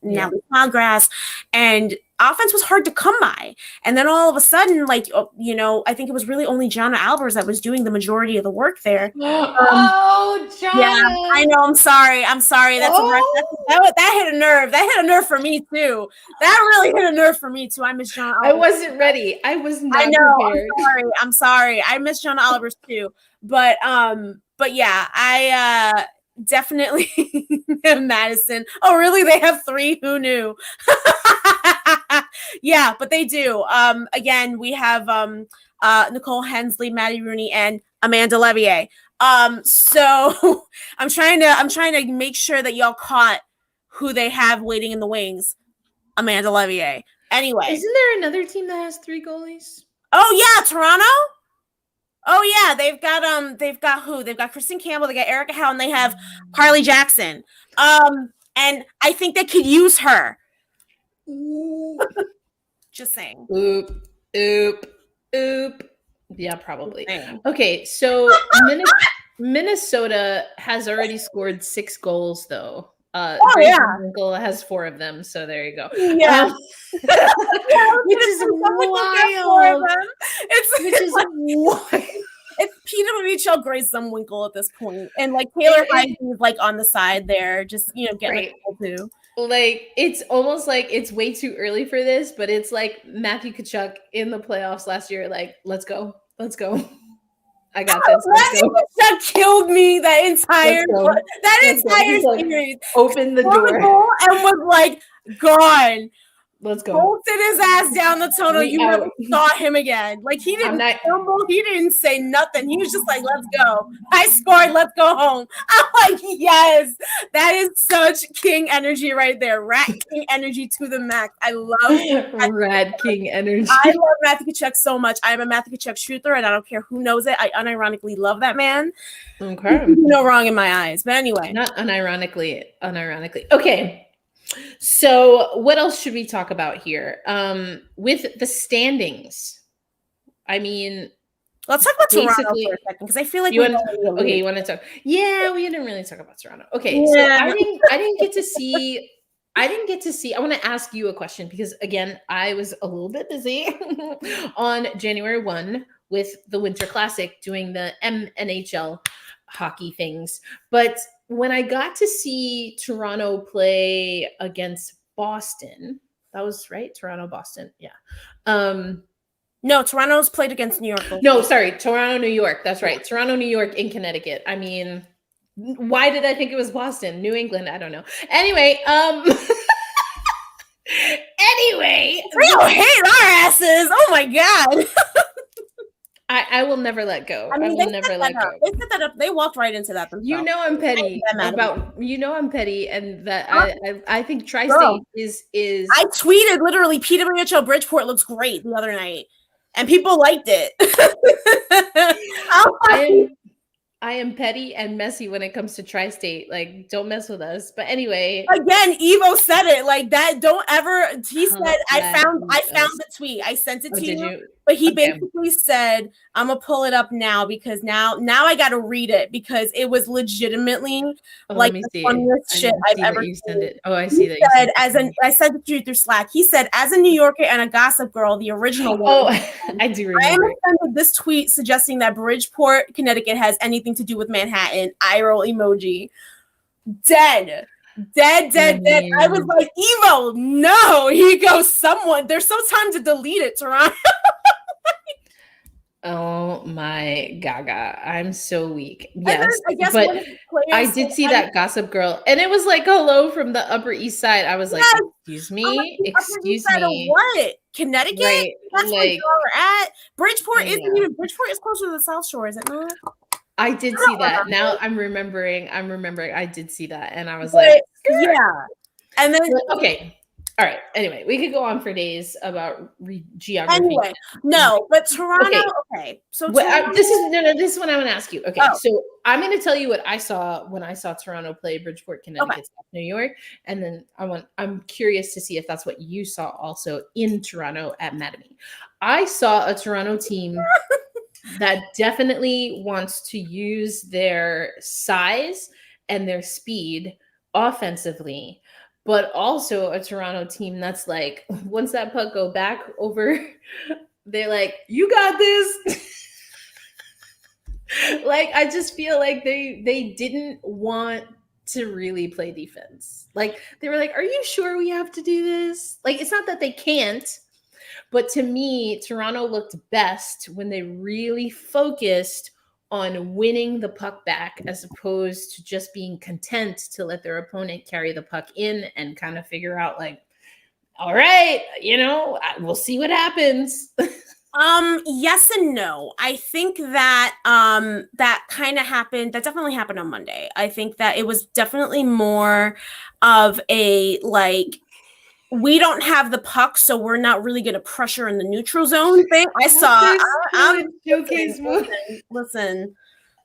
Natalie Snodgrass, and offense was hard to come by. And then all of a sudden, I think it was really only Jonna Albers that was doing the majority of the work there. Jonna. Yeah, I know. I'm sorry. That hit a nerve. That hit a nerve for me too. That really hit a nerve for me too. I miss Jonna Albers. I wasn't ready. I was not prepared. I'm sorry. I miss Jonna Albers too. But yeah, I definitely Madison. Oh, really? They have 3? Who knew? Yeah, but they do. Again, we have Nicole Hensley, Maddie Rooney, and Amanda Levier. So I'm trying to make sure that y'all caught who they have waiting in the wings. Amanda Levier. Anyway, isn't there another team that has 3 goalies? Oh yeah, Toronto. Oh yeah, they've got who? They've got Kristen Campbell, they got Erica Howe, and they have Carly Jackson. And I think they could use her. Just saying. Oop. Yeah, probably. Okay, so Minnesota has already scored 6 goals, though. Winkle has 4 of them, so there you go. Yeah. Which is wild. It's PWHL Grace Zumwinkle at this point, and Taylor Heine is on the side there, just getting a goal too. It's almost like it's way too early for this, but it's like Matthew Tkachuk in the playoffs last year. Let's go. I got this. Matthew Tkachuk killed me that entire series. Opened the door and was gone. Let's go. Bolted his ass down the tunnel. You never saw him again. He didn't stumble. He didn't say nothing. He was just let's go. I scored. Let's go home. I'm yes. That is such king energy right there. Rat king energy to the max. I love Rat king energy. I love Matthew Tkachuk so much. I am a Matthew Tkachuk truther, and I don't care who knows it. I unironically love that man. Okay. No wrong in my eyes. But anyway. Not unironically. Okay. So what else should we talk about here? With the standings, let's talk about Toronto for a second, because I feel like you want to talk. Yeah, we didn't really talk about Toronto. Okay, so I didn't get to see. I want to ask you a question, because again, I was a little bit busy on January 1 with the Winter Classic doing the NWHL hockey things. But when I got to see Toronto play against Boston, that was right, Toronto, Boston, yeah. No, Toronto's played against New York. No, sorry, Toronto, New York. That's right, Toronto, New York, in Connecticut. I mean, why did I think it was Boston? New England? I don't know. Anyway, real hate our asses. Oh my god. I will never let go. I mean, will never let go. They set that up. They walked right into that themselves. You know I'm petty I'm petty, and that I think Tri-State is. I tweeted literally PWHL Bridgeport looks great the other night, and people liked it. I am petty and messy when it comes to Tri-State. Like, don't mess with us. But anyway, again, Evo said it like that. Don't ever. He said, "I found the tweet. I sent it to you." But he basically said, "I'm gonna pull it up now because now I got to read it because it was legitimately like the funniest shit I've ever seen." Oh, I see that. I sent it to you through Slack. He said, "As a New Yorker and a Gossip Girl, the original one." Oh, I do remember. I am offended this tweet suggesting that Bridgeport, Connecticut, has anything to do with Manhattan. Eye roll emoji. Dead. I was like, Evo, no. He goes, someone. There's some time to delete it, Toronto. Oh my gaga. I'm so weak. Yes. But I did see that Gossip Girl. And it was like hello from the Upper East Side. I was like, excuse me? Excuse me. What? Connecticut? Right. That's where you're at. Bridgeport is closer to the South Shore, is it not? I did see that. Now I'm remembering. I did see that. And I was like, yeah. And then okay. All right. Anyway, we could go on for days about geography. Anyway, no, but Toronto. Okay. So this is what I'm going to ask you. Okay, so I'm going to tell you what I saw when I saw Toronto play Bridgeport, Connecticut, New York, and then I'm curious to see if that's what you saw also in Toronto at Madison. I saw a Toronto team that definitely wants to use their size and their speed offensively, but also a Toronto team that's like, once that puck go back over, they're like, you got this. Like, I just feel like they didn't want to really play defense. Like, they were like, are you sure we have to do this? Like, it's not that they can't, but to me, Toronto looked best when they really focused on winning the puck back as opposed to just being content to let their opponent carry the puck in and kind of figure out like, all right, we'll see what happens. Yes and no. I think that that kind of happened. That definitely happened on Monday. I think that it was definitely more of a like, we don't have the puck, so we're not really going to pressure in the neutral zone thing. I saw.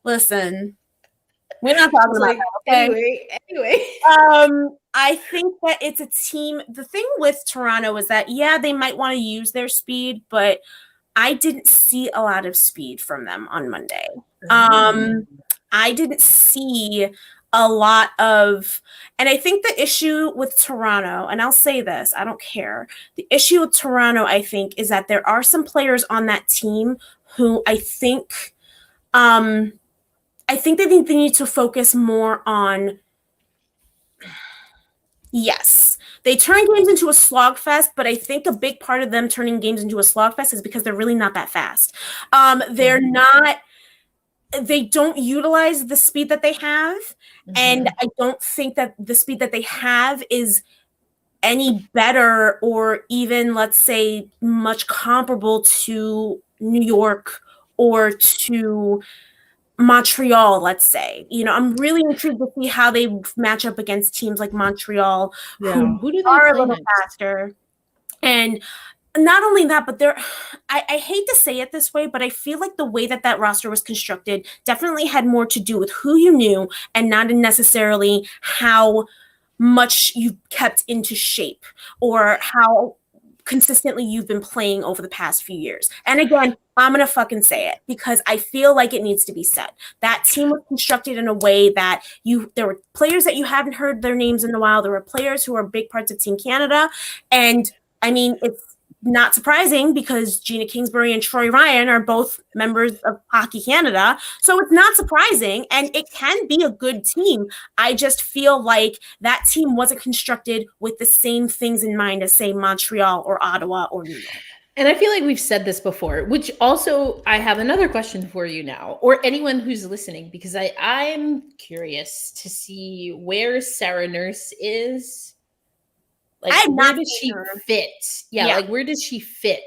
Listen. We're not talking about that. Okay? Anyway. I think that it's a team. The thing with Toronto is that, yeah, they might want to use their speed, but I didn't see a lot of speed from them on Monday. I didn't see a lot of, and I think the issue with Toronto, and I'll say this, I don't care. The issue with Toronto, I think, is that there are some players on that team who I think they need to focus more on. Yes, they turn games into a slogfest, but I think a big part of them turning games into a slogfest is because they're really not that fast. They don't utilize the speed that they have. Mm-hmm. And I don't think that the speed that they have is any better or even, let's say, much comparable to New York or to Montreal, let's say. I'm really intrigued to see how they match up against teams like Montreal, who do they are a little faster. And not only that, but I hate to say it this way, but I feel like the way that roster was constructed definitely had more to do with who you knew and not necessarily how much you kept into shape or how consistently you've been playing over the past few years. And again, I'm going to fucking say it because I feel like it needs to be said. That team was constructed in a way that there were players that you haven't heard their names in a while. There were players who are big parts of Team Canada. And I mean, not surprising because Gina Kingsbury and Troy Ryan are both members of Hockey Canada. So it's not surprising, and it can be a good team. I just feel like that team wasn't constructed with the same things in mind as, say, Montreal or Ottawa or New York. And I feel like we've said this before, which also I have another question for you now, or anyone who's listening, because I'm curious to see where Sarah Nurse is. Like, where does she fit? Yeah, like where does she fit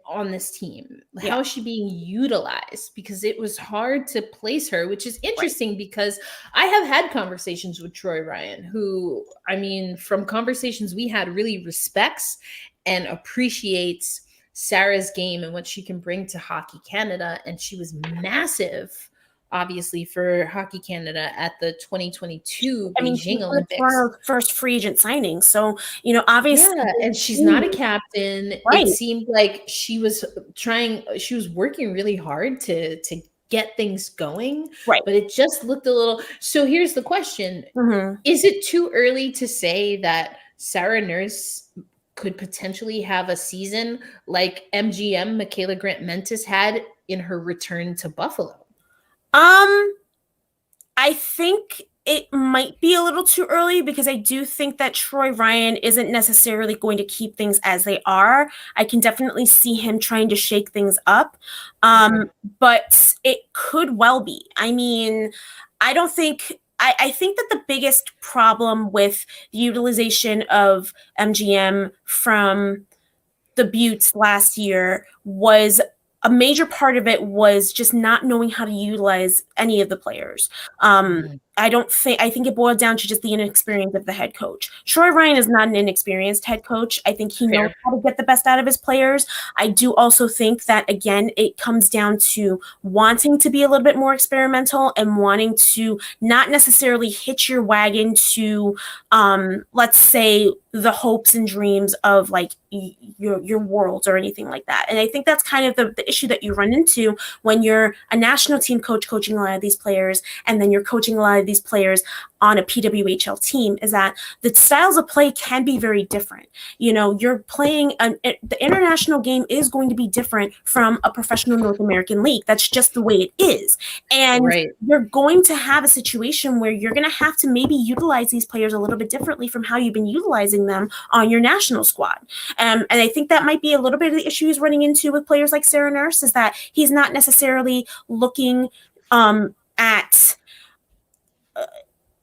on this team? How is she being utilized? Because it was hard to place her, which is interesting because I have had conversations with Troy Ryan, who, I mean, from conversations we had, really respects and appreciates Sarah's game and what she can bring to Hockey Canada. And she was massive, obviously, for Hockey Canada at the 2022 Beijing Olympics. Toronto's first free agent signing. So, obviously. Yeah, and she's not a captain. Right. It seemed like she was working really hard to get things going. Right. But it just looked a little. So here's the question. Is it too early to say that Sarah Nurse could potentially have a season like MGM Michaela Grant-Mentis had in her return to Buffalo? I think it might be a little too early because I do think that Troy Ryan isn't necessarily going to keep things as they are. I can definitely see him trying to shake things up. But it could well be. I mean, I think that the biggest problem with the utilization of MGM from the Buttes last year was a major part of it was just not knowing how to utilize any of the players. I think it boiled down to just the inexperience of the head coach. Troy Ryan is not an inexperienced head coach. I think he knows how to get the best out of his players. I do also think that, again, it comes down to wanting to be a little bit more experimental and wanting to not necessarily hitch your wagon to, let's say, the hopes and dreams of like your worlds or anything like that. And I think that's kind of the issue that you run into when you're a national team coach coaching a lot of these players, and then you're coaching a lot of these players on a PWHL team, is that the styles of play can be very different. You're playing the international game is going to be different from a professional North American league. That's just the way it is. And you're going to have a situation where you're going to have to maybe utilize these players a little bit differently from how you've been utilizing them on your national squad. And I think that might be a little bit of the issue he's running into with players like Sarah Nurse, is that he's not necessarily looking at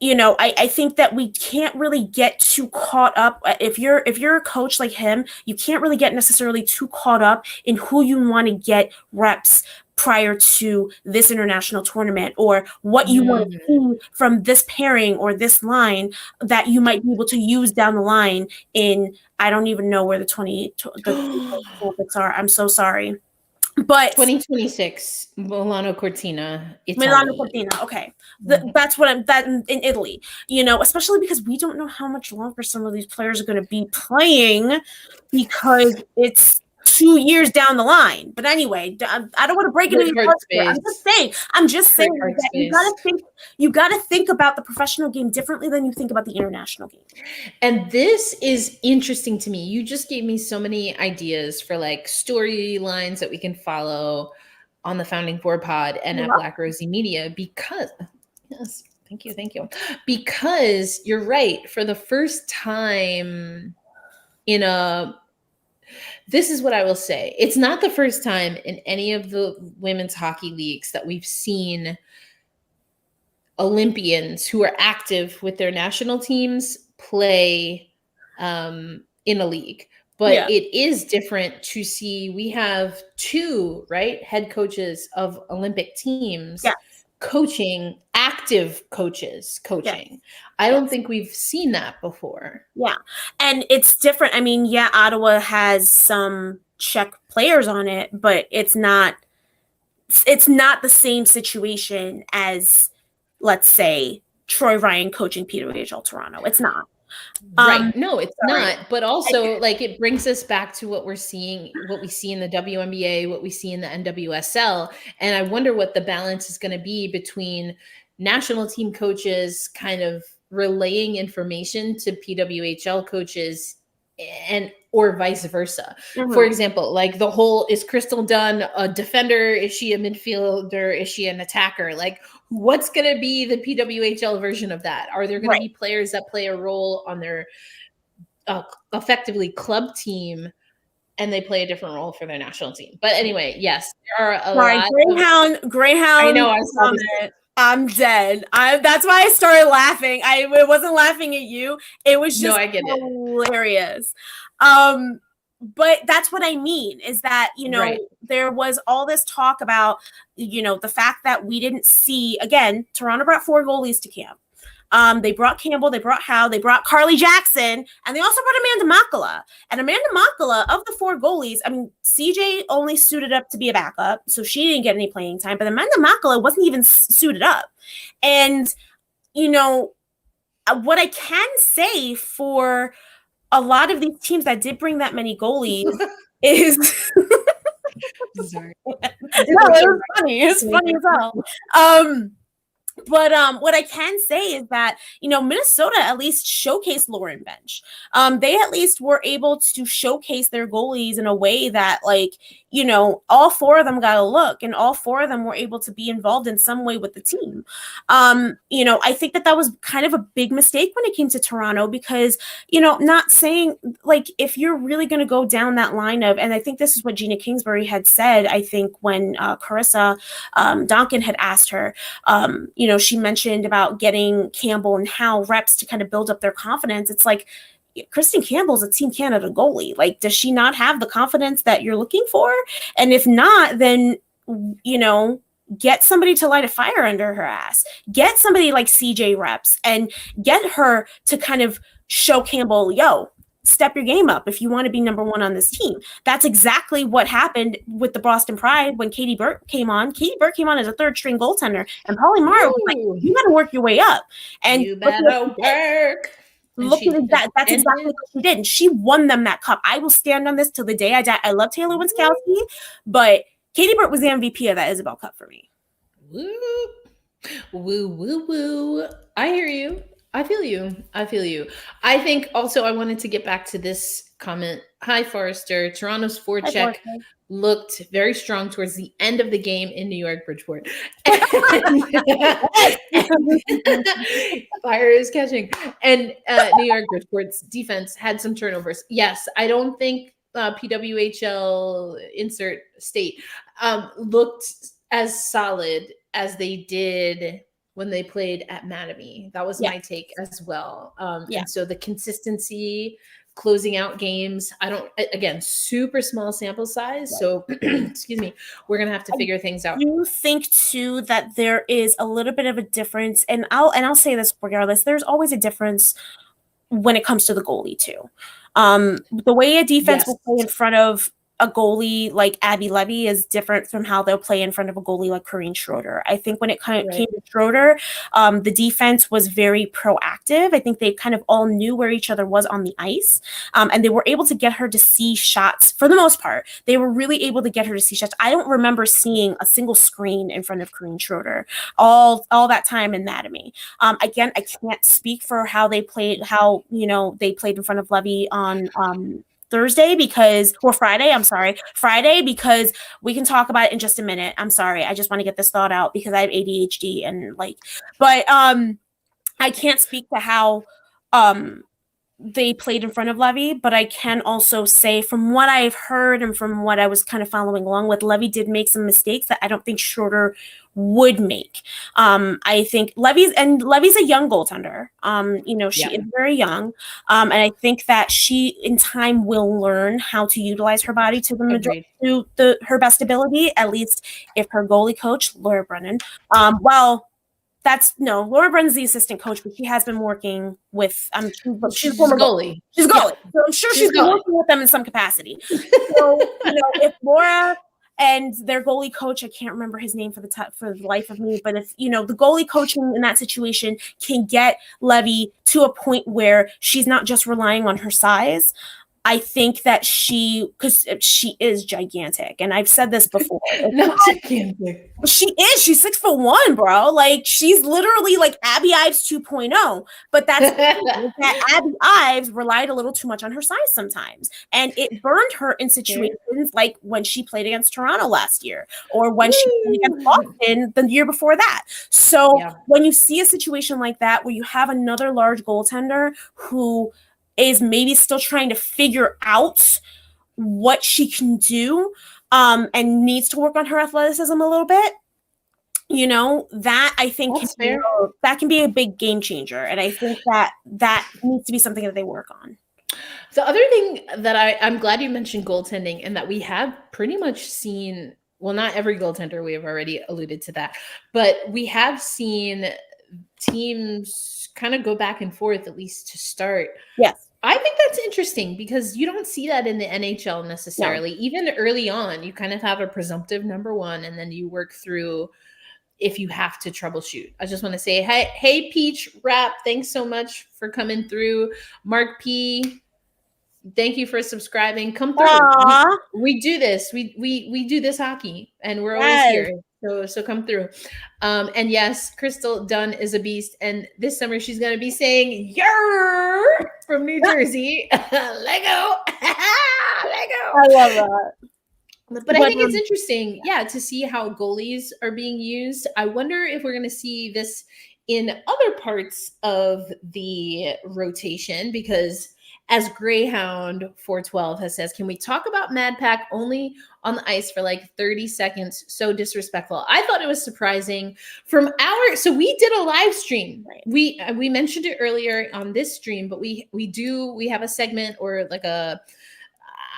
I think that we can't really get too caught up. If you're a coach like him, you can't really get necessarily too caught up in who you want to get reps prior to this international tournament, or what you want to see from this pairing or this line that you might be able to use down the line in, I don't even know where the Olympics are. I'm so sorry. But 2026, Milano Cortina, Milano Cortina. Okay, that's what in Italy. Especially because we don't know how much longer some of these players are going to be playing, because it's 2 years down the line. But anyway, I don't want to break it in your heart. I'm just saying that you got to think about the professional game differently than you think about the international game. And this is interesting to me. You just gave me so many ideas for like storylines that we can follow on the Founding Four Pod and at Black Rosie Media, because thank you. Because you're right. For the first time this is what I will say. It's not the first time in any of the women's hockey leagues that we've seen Olympians who are active with their national teams play in a league. But it is different to see, we have two, head coaches of Olympic teams coaching, active coaches coaching. Yes. I don't think we've seen that before. Yeah. And it's different. I mean, Ottawa has some Czech players on it, but it's not the same situation as, let's say, Troy Ryan coaching PWHL Toronto. It's not. Right. No, it's not. But also, it brings us back to what we see in the WNBA, what we see in the NWSL. And I wonder what the balance is going to be between national team coaches kind of relaying information to PWHL coaches or vice versa. Mhm. For example, like the whole, is Crystal Dunn a defender? Is she a midfielder? Is she an attacker? Like, what's going to be the PWHL version of that? Are there going to be players that play a role on their effectively club team, and they play a different role for their national team? But anyway, yes, there are a lot. Greyhound. I know. I saw this. I'm dead. That's why I started laughing. I wasn't laughing at you. It was just I get hilarious. But that's what I mean, is that, there was all this talk about, the fact that we didn't see, again, Toronto brought 4 goalies to camp. They brought Campbell, they brought Howe, they brought Carly Jackson, and they also brought Amanda Makala. And Amanda Makala, of the 4 goalies, I mean, CJ only suited up to be a backup, so she didn't get any playing time, but Amanda Makala wasn't even suited up. And, what I can say for a lot of these teams that did bring that many goalies is... Sorry. No, it was funny. It's funny as hell. But what I can say is that, Minnesota at least showcased Lauren Bench. They at least were able to showcase their goalies in a way that, all 4 of them got a look, and all 4 of them were able to be involved in some way with the team. I think that was kind of a big mistake when it came to Toronto, because, not saying, if you're really going to go down that line of, and I think this is what Gina Kingsbury had said, I think when Carissa Donkin had asked her, she mentioned about getting Campbell and Howe reps to kind of build up their confidence. It's like, Kristen Campbell's a Team Canada goalie. Like, does she not have the confidence that you're looking for? And if not, then, get somebody to light a fire under her ass. Get somebody like CJ reps and get her to kind of show Campbell, step your game up if you want to be number 1 on this team. That's exactly what happened with the Boston Pride when Katie Burke came on. Katie Burke came on as a 3rd-string goaltender, and Polly Mara was like, you got to work your way up. And you better work. Look at that. That's exactly what she did. And she won them that cup. I will stand on this till the day I die. I love Taylor Winskowski, but Katie Burke was the MVP of that Isobel Cup for me. Woo. Woo, woo, woo. I hear you. I feel you. I think also I wanted to get back to this comment. Hi, Forrester. Toronto's forecheck looked very strong towards the end of the game in New York, Bridgeport. Fire is catching. And New York, Bridgeport's defense had some turnovers. Yes, I don't think PWHL insert state looked as solid as they did when they played at Madison. That was my take as well. And so the consistency, closing out games, again, super small sample size. So, excuse me, we're going to have to figure things out. I do think too that there is a little bit of a difference, and I'll say this regardless, there's always a difference when it comes to the goalie too. The way a defense will play in front of a goalie like Abby Levy is different from how they'll play in front of a goalie like Corrine Schroeder. I think when it came to Schroeder, the defense was very proactive. I think they kind of all knew where each other was on the ice, and they were able to get her to see shots for the most part. They were really able to get her to see shots. I don't remember seeing a single screen in front of Corrine Schroeder all that time in Madison. Again, I can't speak for how they played, they played in front of Levy on Friday, because we can talk about it in just a minute. I'm sorry. I just want to get this thought out because I have ADHD but I can't speak to how they played in front of Levy, but I can also say from what I've heard and from what I was kind of following along with, Levy did make some mistakes that I don't think Schroeder would make. I think Levy's a young goaltender. She is very young. And I think that she in time will learn how to utilize her body to her best ability, at least if her goalie coach, Laura Brennan, Laura Brennan's the assistant coach, but she has been working with she's a goalie. She's a goalie. So I'm sure she's been working with them in some capacity. So, if Laura and their goalie coach, I can't remember his name for the life of me, but if the goalie coaching in that situation can get Levy to a point where she's not just relying on her size, I think that because she is gigantic, and I've said this before. Not gigantic. She is. She's 6'1", bro. Like, she's literally like Abby Ives 2.0. But that's that Abby Ives relied a little too much on her size sometimes, and it burned her in situations like when she played against Toronto last year, or when she played against Boston the year before that. So when you see a situation like that, where you have another large goaltender who is maybe still trying to figure out what she can do, and needs to work on her athleticism a little bit, that I think that can be a big game changer. And I think that needs to be something that they work on. The other thing that I'm glad you mentioned goaltending, and that we have pretty much seen, well, not every goaltender, we have already alluded to that, but we have seen teams kind of go back and forth, at least to start. Yes. I think that's interesting because you don't see that in the NHL necessarily. No. Even early on, you kind of have a presumptive number one, and then you work through if you have to troubleshoot. I just want to say, hey, Peach Rap, thanks so much for coming through. Mark P, thank you for subscribing. Come through. We do this. We do this hockey, and we're always here. So come through. And yes, Crystal Dunn is a beast. And this summer she's going to be saying, "Yer" from New Jersey. Lego. Lego. I love that. But I think it's interesting, to see how goalies are being used. I wonder if we're going to see this in other parts of the rotation, because as Greyhound 412 has says, can we talk about MadPack only on the ice for like 30 seconds? So disrespectful. I thought it was surprising so we did a live stream. Right. We mentioned it earlier on this stream, but we have a segment, or like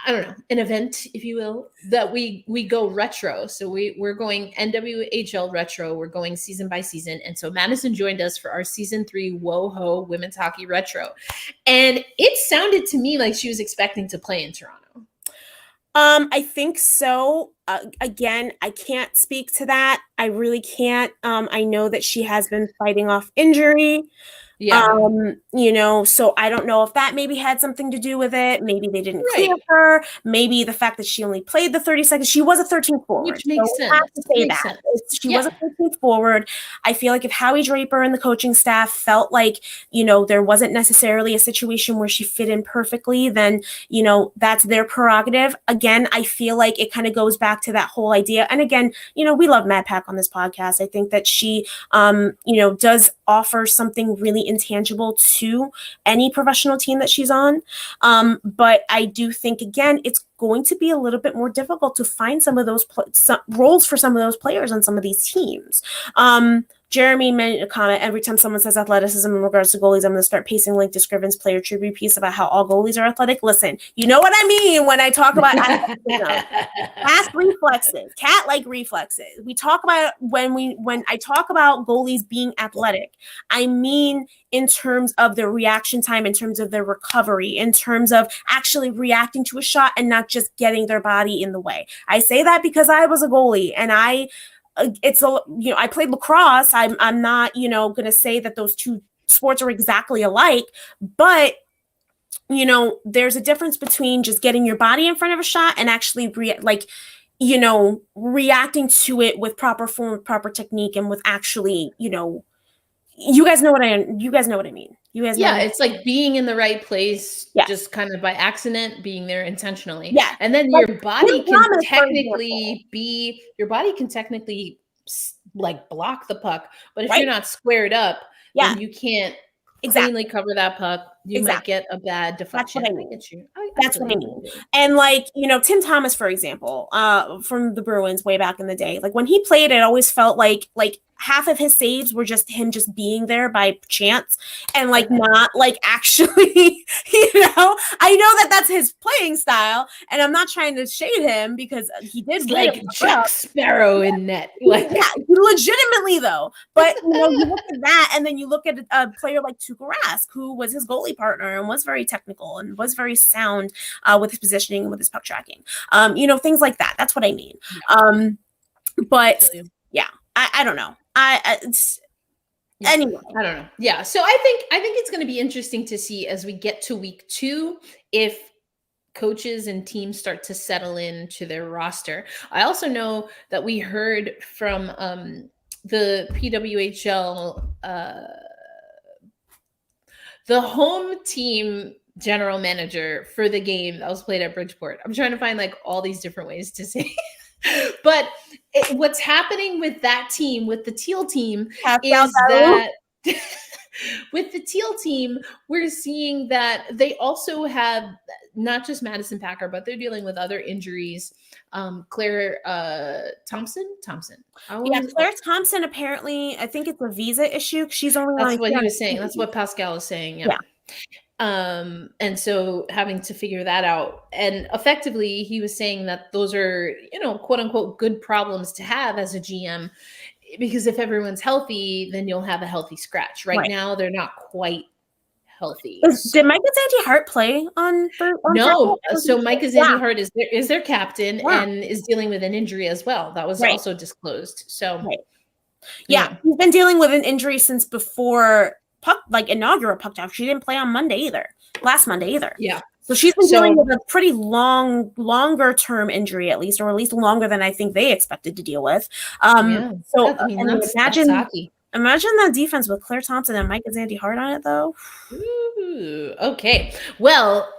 an event, if you will, that we go retro. So we're going NWHL retro. We're going season by season. And so Madison joined us for our season 3 WoHo women's hockey retro. And it sounded to me like she was expecting to play in Toronto. I think so. Again, I can't speak to that. I really can't. I know that she has been fighting off injury. Yeah. So I don't know if that maybe had something to do with it. Maybe they didn't clear her. Maybe the fact that she only played the 30 seconds. She was a 13th forward. Which makes sense. I have to say that. She was a 13th forward. I feel like if Howie Draper and the coaching staff felt like, there wasn't necessarily a situation where she fit in perfectly, then, that's their prerogative. Again, I feel like it kind of goes back to that whole idea. And again, we love MadPack on this podcast. I think that she, does offer something really intangible to any professional team that she's on. But I do think, again, it's going to be a little bit more difficult to find some of those roles for some of those players on some of these teams. Jeremy made a comment, every time someone says athleticism in regards to goalies, I'm going to start pasting link to Scriven's player tribute piece about how all goalies are athletic. Listen, you know what I mean when I talk about fast reflexes, cat-like reflexes. We talk about when I talk about goalies being athletic, I mean in terms of their reaction time, in terms of their recovery, in terms of actually reacting to a shot and not just getting their body in the way. I say that because I was a goalie, and I played lacrosse. I'm not, going to say that those two sports are exactly alike, but there's a difference between just getting your body in front of a shot and actually reacting to it with proper form, with proper technique, and with actually, you guys know what I mean. You guys know it's like being in the right place, just kind of by accident, being there intentionally. Yeah. And then your body can technically like block the puck, but if you're not squared up, then you can't cleanly cover that puck. You might get a bad deflection. That's what I mean. That's what I mean. And Tim Thomas, for example, from the Bruins way back in the day, like when he played, it always felt like half of his saves were just him just being there by chance and not actually, I know that that's his playing style, and I'm not trying to shade him because he did like Jack Sparrow in net. Legitimately though. But you look at that, and then you look at a player like Tuukka Rask, who was his goalie partner and was very technical and was very sound with his positioning and with his puck tracking. Things like that. That's what I mean. But yeah, I don't know. Anyway, I don't know. Yeah. So I think it's going to be interesting to see as we get to week 2, if coaches and teams start to settle into their roster. I also know that we heard from the PWHL, the home team general manager for the game that was played at Bridgeport. I'm trying to find like all these different ways to say but what's happening with that team, with the teal team, is that with the teal team, we're seeing that they also have not just Madison Packer, but they're dealing with other injuries. Claire Thompson. Yeah, Claire Thompson, apparently, I think it's a visa issue. She's only That's what he was saying. That's what Pascal was saying. Yeah. And so having to figure that out, and effectively he was saying that those are, quote unquote, good problems to have as a GM, because if everyone's healthy, then you'll have a healthy scratch. Right now, they're not quite healthy. Did Micah Zandy Hart play on No. So Micah Zandy Hart is their captain and is dealing with an injury as well. That was also disclosed. So yeah, he's been dealing with an injury since before inaugural puck drop. She didn't play on last Monday either. Yeah. So she's been dealing with a pretty longer term injury, at least longer than I think they expected to deal with. So imagine that defense with Claire Thompson and Micah Zandy Hart on it, though. Ooh, okay. Well,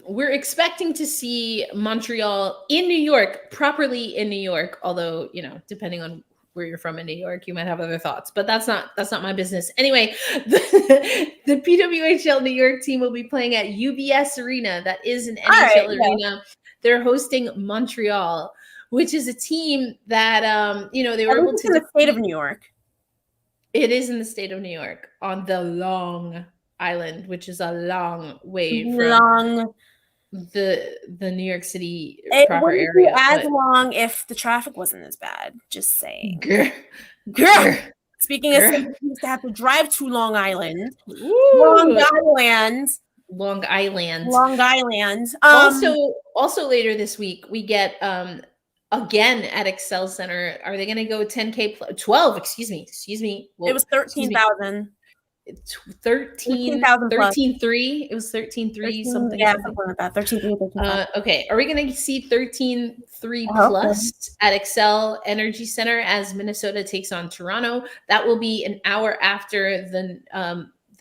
we're expecting to see Montreal in New York, properly in New York, although, depending on where you're from in New York, you might have other thoughts, but that's not my business. Anyway, the PWHL New York team will be playing at UBS Arena. That is an NHL arena. They're hosting Montreal, which is a team that, they were able to. In the state of New York. It is in the state of New York on the Long Island, which is a long way from the New York City proper area. It wouldn't be as long if the traffic wasn't as bad. Just saying. Girl. Speaking of somebody who used to have to drive to Long Island. Long Island. Also later this week, we get again at Excel Center. Are they going to go 10K 12? Excuse me. Well, it was 13,000. 13,3. It was 13,3 something. Yeah, something like that. 13,3. Okay. Are we going to see 13,3 plus at Excel Energy Center as Minnesota takes on Toronto? That will be an hour after the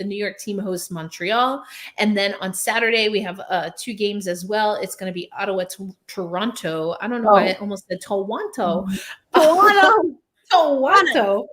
New York team hosts Montreal. And then on Saturday, we have 2 games as well. It's going to be Ottawa to Toronto. I don't know why I almost said Toronto. Toronto.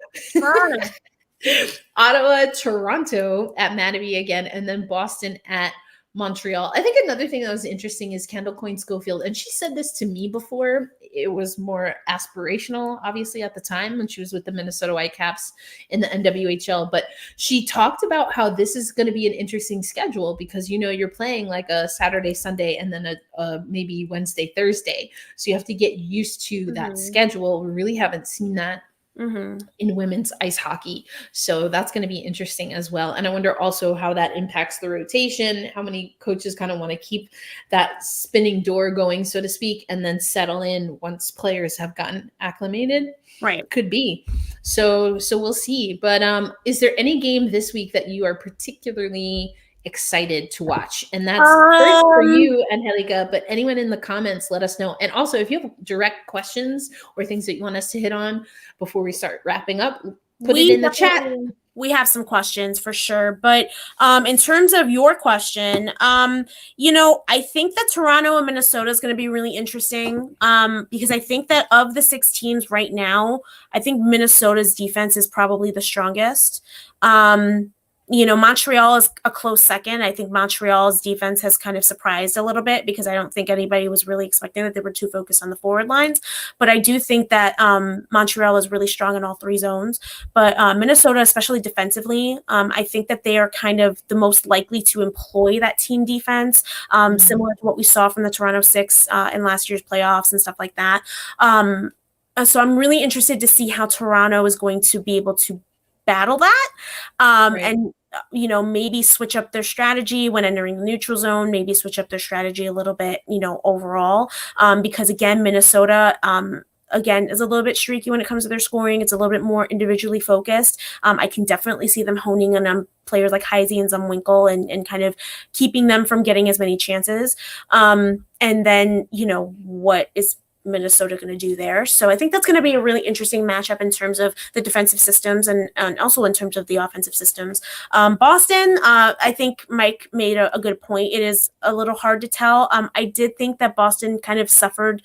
Ottawa, Toronto at Mattamy again, and then Boston at Montreal. I think another thing that was interesting is Kendall Coyne-Schofield, and she said this to me before. It was more aspirational, obviously, at the time when she was with the Minnesota Whitecaps in the NWHL, but she talked about how this is going to be an interesting schedule because, you're playing like a Saturday, Sunday, and then a maybe Wednesday, Thursday. So you have to get used to that schedule. We really haven't seen that in women's ice hockey. So that's going to be interesting as well. And I wonder also how that impacts the rotation, how many coaches kind of want to keep that spinning door going, so to speak, and then settle in once players have gotten acclimated. Right. Could be. So we'll see. But is there any game this week that you are particularly excited to watch? And that's first for you, Angelica, but anyone in the comments, let us know. And also, if you have direct questions or things that you want us to hit on before we start wrapping up, put it in the chat. We have some questions for sure. But in terms of your question, I think that Toronto and Minnesota is going to be really interesting because I think that of the 6 teams right now, I think Minnesota's defense is probably the strongest. Montreal is a close second. I think Montreal's defense has kind of surprised a little bit because I don't think anybody was really expecting that. They were too focused on the forward lines. But I do think that Montreal is really strong in all 3 zones. But Minnesota, especially defensively, I think that they are kind of the most likely to employ that team defense, similar to what we saw from the Toronto Six in last year's playoffs and stuff like that. So I'm really interested to see how Toronto is going to be able to battle that and maybe switch up their strategy when entering the neutral zone, maybe switch up their strategy a little bit overall because again Minnesota again, is a little bit streaky when it comes to their scoring. It's a little bit more individually focused. I can definitely see them honing in on players like Heisey and Zumwinkle and kind of keeping them from getting as many chances. And then, what is Minnesota going to do there? So I think that's going to be a really interesting matchup in terms of the defensive systems and also in terms of the offensive systems. Boston, I think Mike made a good point. It is a little hard to tell. I did think that Boston kind of suffered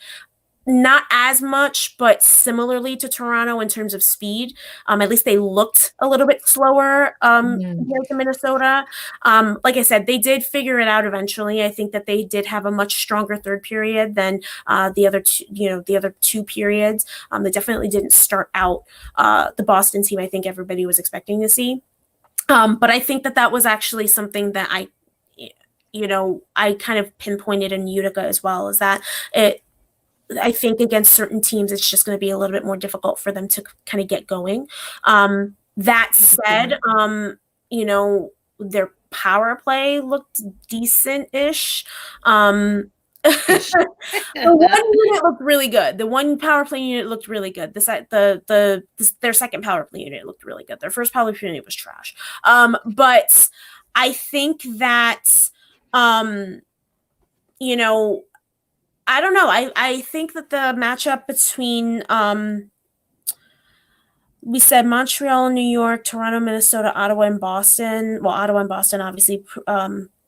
not as much, but similarly to Toronto in terms of speed. At least they looked a little bit slower compared to Minnesota. Like I said, they did figure it out eventually. I think that they did have a much stronger third period than the other two periods. They definitely didn't start out the Boston team I think everybody was expecting to see. But I think that was actually something that I kind of pinpointed in Utica as well, is that I think against certain teams, it's just going to be a little bit more difficult for them to kind of get going. That said, their power play looked decent-ish. The one unit looked really good. The one power play unit looked really good. Their second power play unit looked really good. Their first power play unit was trash. But I think that, I don't know. I think that the matchup between we said Montreal, New York, Toronto, Minnesota, Ottawa, and Boston. Well, Ottawa and Boston, obviously.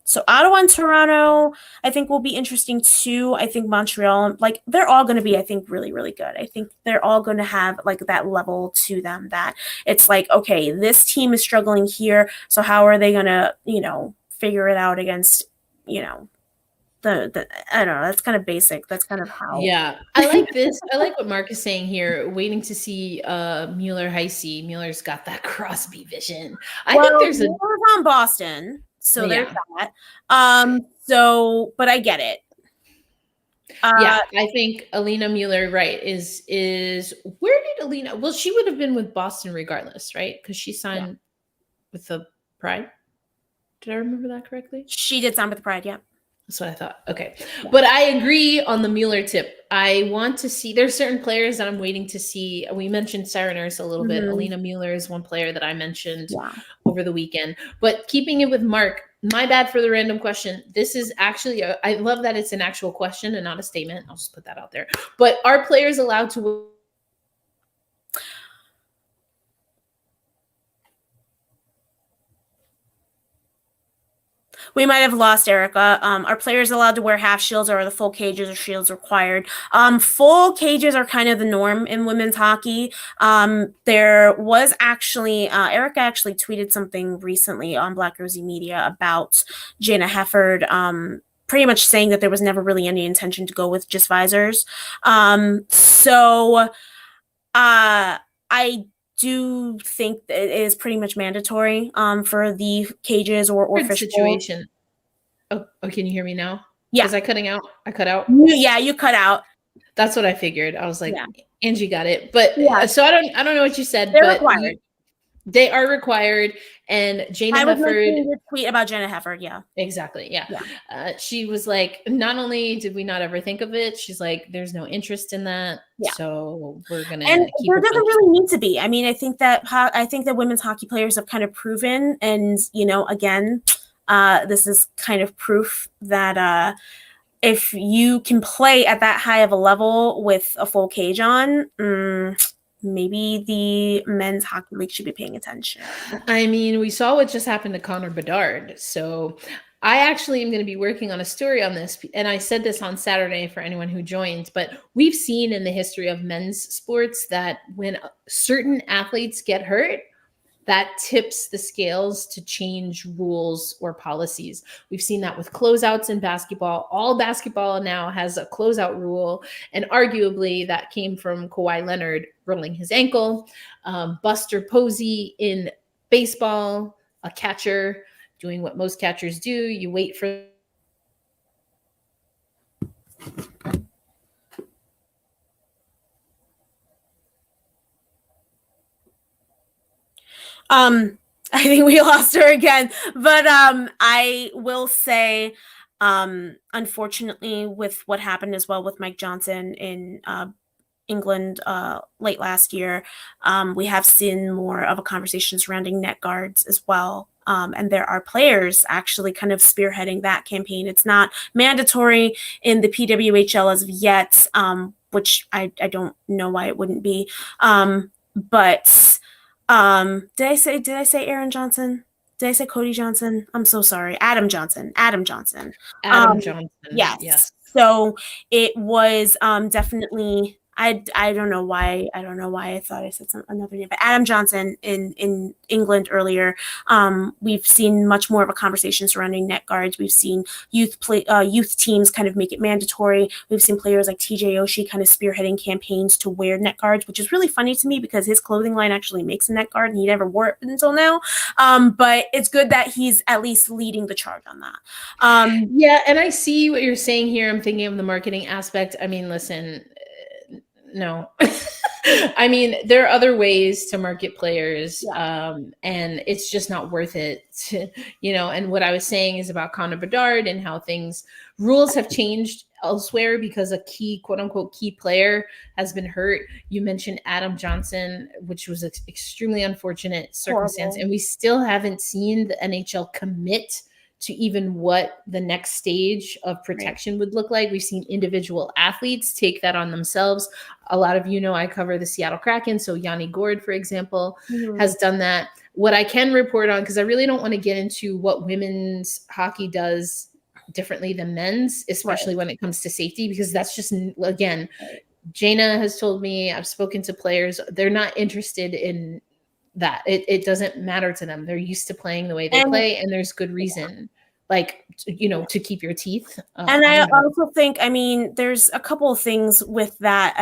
So Ottawa and Toronto, I think, will be interesting too. I think Montreal, they're all going to be, I think, really, really good. I think they're all going to have that level to them that it's okay, this team is struggling here. So how are they going to, figure it out against, I don't know, that's kind of basic. That's kind of how. Yeah, I like this. I like what Mark is saying here. Waiting to see Mueller Heisey. Mueller's got that Crosby vision. I think there's Mueller's on Boston, so there's that. But I get it. I think Alina Mueller, right, is where did Alina? Well, she would have been with Boston regardless, right? Because she signed with the Pride. Did I remember that correctly? She did sign with the Pride, yeah. That's what I thought. Okay. But I agree on the Mueller tip. I want to see, there's certain players that I'm waiting to see. We mentioned Sariners a little bit. Alina Mueller is one player that I mentioned over the weekend. But keeping it with Mark, my bad for the random question. This is actually, I love that it's an actual question and not a statement. I'll just put that out there. But are players allowed to We might have lost Erica. Are players allowed to wear half shields, or are the full cages or shields required? Full cages are kind of the norm in women's hockey. There was actually, Erica actually tweeted something recently on Black Rosie Media about Jana Hefford, pretty much saying that there was never really any intention to go with just visors. I do think that it is pretty much mandatory for the cages or fish situation. Oh, can you hear me now? Yeah. Was I cutting out? I cut out? Yeah, you cut out. That's what I figured. I was like, Angie got it. But so I don't know what you said. They're but required. They are required. And Jana Hefford. Tweet about Jana Hefford, yeah. Exactly, yeah. She was like, not only did we not ever think of it, she's like, there's no interest in that. Yeah. So we're gonna and there doesn't really need to be. I mean, I think that women's hockey players have kind of proven, and again, this is kind of proof that if you can play at that high of a level with a full cage on, maybe the men's hockey league should be paying attention. I mean, we saw what just happened to Connor Bedard. So I actually am going to be working on a story on this. And I said this on Saturday for anyone who joins, but we've seen in the history of men's sports that when certain athletes get hurt, that tips the scales to change rules or policies. We've seen that with closeouts in basketball. All basketball now has a closeout rule, and arguably that came from Kawhi Leonard rolling his ankle. Buster Posey in baseball, a catcher doing what most catchers do. You wait for I think we lost her again, but I will say, unfortunately, with what happened as well with Mike Johnson in England late last year, we have seen more of a conversation surrounding net guards as well. And there are players actually kind of spearheading that campaign. It's not mandatory in the PWHL as of yet, which I don't know why it wouldn't be. But did I say Aaron Johnson? Did I say Cody Johnson? I'm so sorry. Adam Johnson. Yes. So it was definitely. I don't know why. I don't know why I thought I said another name, but Adam Johnson in England earlier. We've seen much more of a conversation surrounding net guards. We've seen youth teams kind of make it mandatory. We've seen players like TJ Oshie kind of spearheading campaigns to wear net guards, which is really funny to me because his clothing line actually makes a net guard and he never wore it until now. But it's good that he's at least leading the charge on that. Yeah, and I see what you're saying here. I'm thinking of the marketing aspect. I mean, listen. No, I mean, there are other ways to market players, and it's just not worth it, and what I was saying is about Connor Bedard and how rules have changed elsewhere because a key, quote unquote, key player has been hurt. You mentioned Adam Johnson, which was an extremely unfortunate circumstance. Horrible. And we still haven't seen the NHL commit to even what the next stage of protection would look like. We've seen individual athletes take that on themselves. A lot of I cover the Seattle Kraken. So Yanni Gourde, for example, has done that. What I can report on, because I really don't want to get into what women's hockey does differently than men's, especially when it comes to safety, because that's just, again, Jaina has told me, I've spoken to players, they're not interested in that. It doesn't matter to them. They're used to playing the way they play, and there's good reason, to keep your teeth. And I also think, there's a couple of things with that.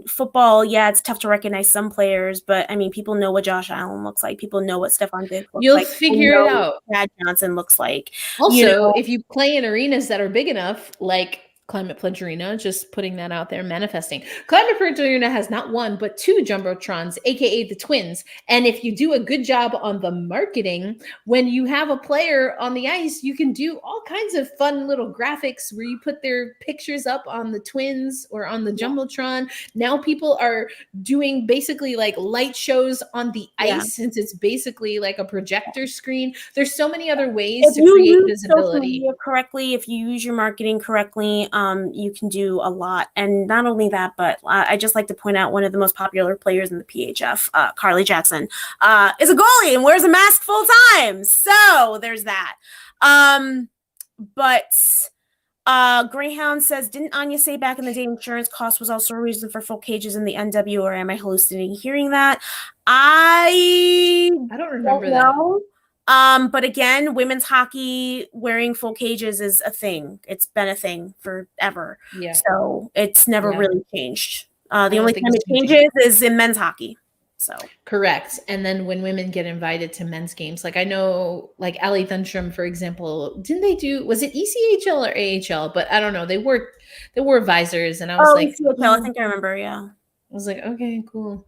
Football, it's tough to recognize some players, but people know what Josh Allen looks like. People know what Stefan Diggs looks You'll like. figure it out. Brad Johnson looks like. Also, if you play in arenas that are big enough, like Climate Pledge Arena, just putting that out there, manifesting. Climate Pledge Arena has not one, but 2 Jumbotrons, aka the Twins. And if you do a good job on the marketing, when you have a player on the ice, you can do all kinds of fun little graphics where you put their pictures up on the Twins or on the Jumbotron. Now people are doing basically like light shows on the ice, since it's basically like a projector screen. There's so many other ways to create visibility. Correctly, if you use your marketing correctly, you can do a lot. And not only that, but I just like to point out one of the most popular players in the PHF, Carly Jackson, is a goalie and wears a mask full time. So there's that. But Greyhound says, didn't Anya say back in the day insurance cost was also a reason for full cages in the NW, or am I hallucinating hearing that? I don't remember that. But again, women's hockey wearing full cages is a thing. It's been a thing forever. Yeah. So it's never really changed. The only time it changes is in men's hockey. So correct. And then when women get invited to men's games, like I know, like Ali Thunstrom, for example, didn't they was it ECHL or AHL? But I don't know. They wore visors, and I was like, ECHL, I think I remember. Yeah. I was like, okay, cool.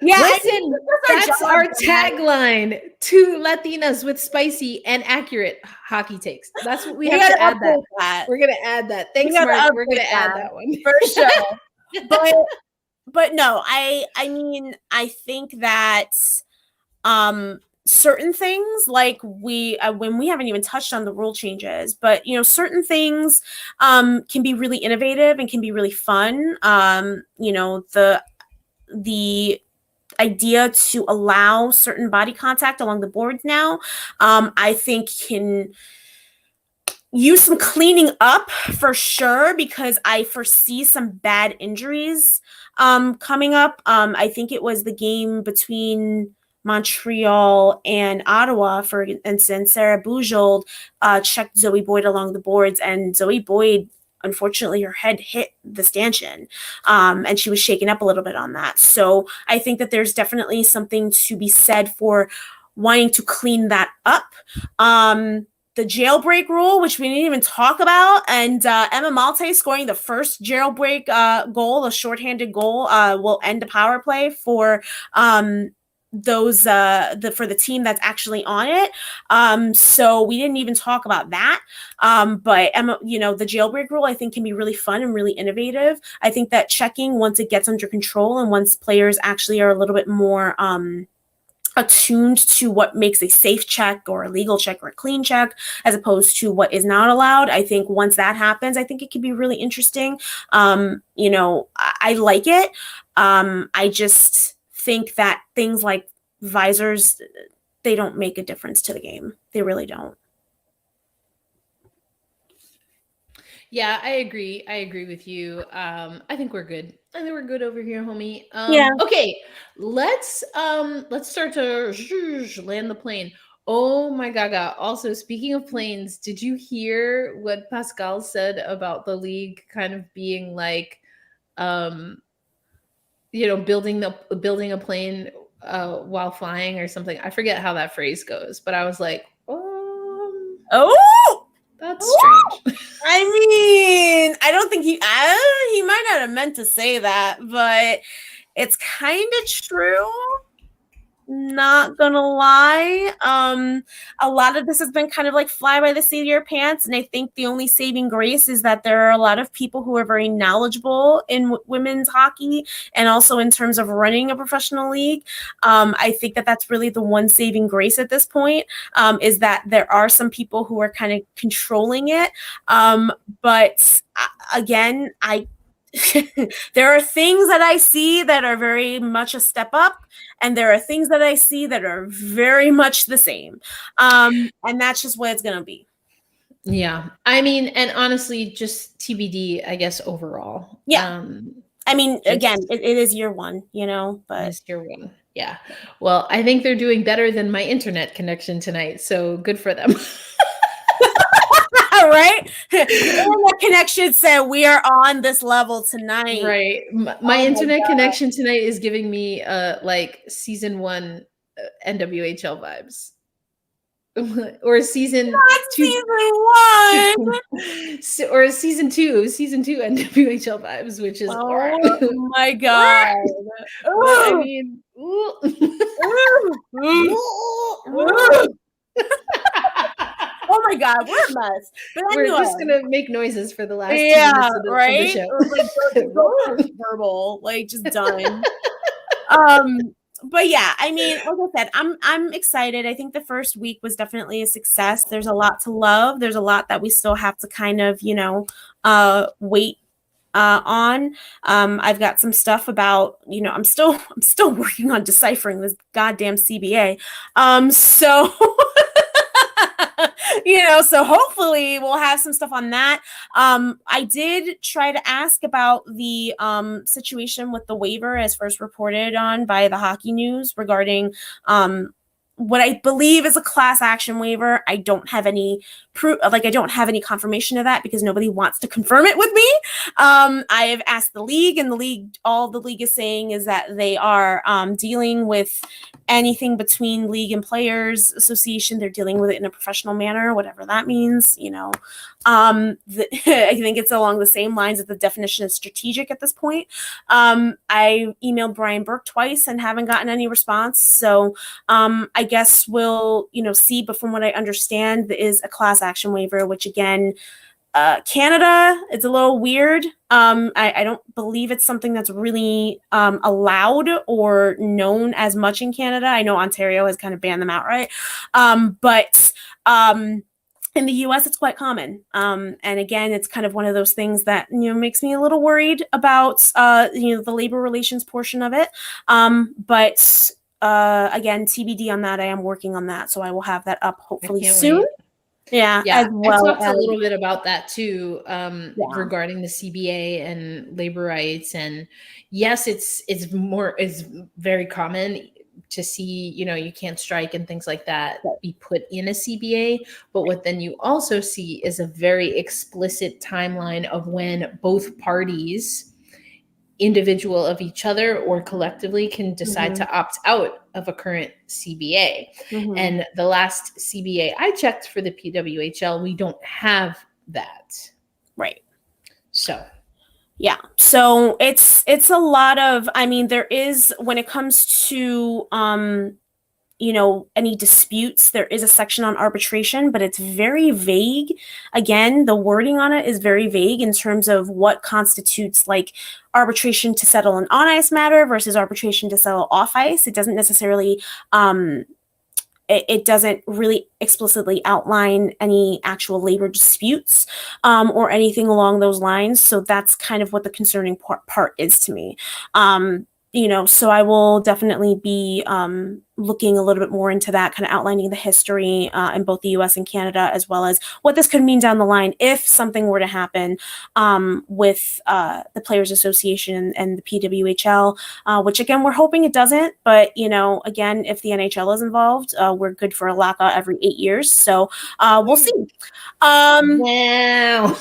Listen, that's our tagline: 2 Latinas with spicy and accurate hockey takes. That's what we have to add. That we're gonna add that. Thanks, Mark. We're gonna add that one for sure. But no, I mean, I think that certain things, like when we haven't even touched on the rule changes, but certain things can be really innovative and can be really fun. The idea to allow certain body contact along the boards now, I think can use some cleaning up for sure, because I foresee some bad injuries coming up. I think it was the game between Montreal and Ottawa, for instance. Sarah Bujold checked Zoe Boyd along the boards, and Zoe Boyd, unfortunately, her head hit the stanchion, and she was shaken up a little bit on that. So I think that there's definitely something to be said for wanting to clean that up. The jailbreak rule, which we didn't even talk about, and Emma Malte scoring the first jailbreak goal, a shorthanded goal, will end a power play for those for the team that's actually on it. So we didn't even talk about that. But the jailbreak rule I think can be really fun and really innovative. I think that checking, once it gets under control and once players actually are a little bit more attuned to what makes a safe check or a legal check or a clean check as opposed to what is not allowed, I think once that happens, I think it could be really interesting. I like it. I just think that things like visors, they don't make a difference to the game. They really don't. Yeah, I agree. I agree with you. I think we're good. I think we're good over here, homie. Yeah. Okay, let's start to land the plane. Oh my gaga. Also, speaking of planes, did you hear what Pascal said about the league kind of being like building a plane while flying or something? I forget how that phrase goes, but I was like, oh, that's strange. I mean, I don't think he might not have meant to say that, but it's kind of true. Not gonna lie. A lot of this has been kind of like fly by the seat of your pants. And I think the only saving grace is that there are a lot of people who are very knowledgeable in women's hockey and also in terms of running a professional league. I think that that's really the one saving grace at this point, is that there are some people who are kind of controlling it. But again, there are things that I see that are very much a step up, and there are things that I see that are very much the same. And that's just what it's going to be. Yeah. I mean, and honestly, just TBD, I guess, overall. Yeah. I mean, again, it is year one, but it's year one. Yeah. Well, I think they're doing better than my internet connection tonight. So good for them. Right? The connection said we are on this level tonight. Right. My internet connection tonight is giving me like season 1 NWHL vibes. Or season two, or season two NWHL vibes, which is oh my god. I mean, oh my god, we're a mess. But we're anyway, just gonna make noises for the last 2 minutes of the show. Like, verbal, like just done. But yeah, I mean, like I said, I'm excited. I think the first week was definitely a success. There's a lot to love. There's a lot that we still have to kind of, wait on. I've got some stuff about, I'm still working on deciphering this goddamn CBA. So so hopefully we'll have some stuff on that. I did try to ask about the situation with the waiver as first reported on by the Hockey News regarding what I believe is a class action waiver. I don't have any proof, I don't have any confirmation of that because nobody wants to confirm it with me. I have asked the league, and all the league is saying is that they are dealing with anything between league and players association. They're dealing with it in a professional manner, whatever that means. I think it's along the same lines of the definition of strategic at this point. I emailed Brian Burke twice and haven't gotten any response. So I guess we'll, see, but from what I understand, there is a class action waiver, which again, Canada, it's a little weird. I don't believe it's something that's really allowed or known as much in Canada. I know Ontario has kind of banned them outright. But in the US, it's quite common. And again, it's kind of one of those things that, makes me a little worried about, the labor relations portion of it. But again, TBD on that. I am working on that. So I will have that up hopefully soon. Wait. Yeah. As well, I talked a little bit about that too, regarding the CBA and labor rights. And yes, it's very common to see, you can't strike and things like that be put in a CBA. But what then you also see is a very explicit timeline of when both parties, individual of each other or collectively, can decide to opt out of a current CBA. And the last CBA I checked for the PWHL, we don't have that. Right. So Yeah. So it's a lot of, I mean, there is, when it comes to any disputes, there is a section on arbitration, but it's very vague. Again, the wording on it is very vague in terms of what constitutes like arbitration to settle an on ice matter versus arbitration to settle off ice. It doesn't necessarily it doesn't really explicitly outline any actual labor disputes or anything along those lines. So that's kind of what the concerning part is to me. So I will definitely be looking a little bit more into that, kind of outlining the history in both the US and Canada, as well as what this could mean down the line if something were to happen with the Players Association and the PWHL, which again, we're hoping it doesn't. But, again, if the NHL is involved, we're good for a lockout every 8 years. So we'll see. Wow.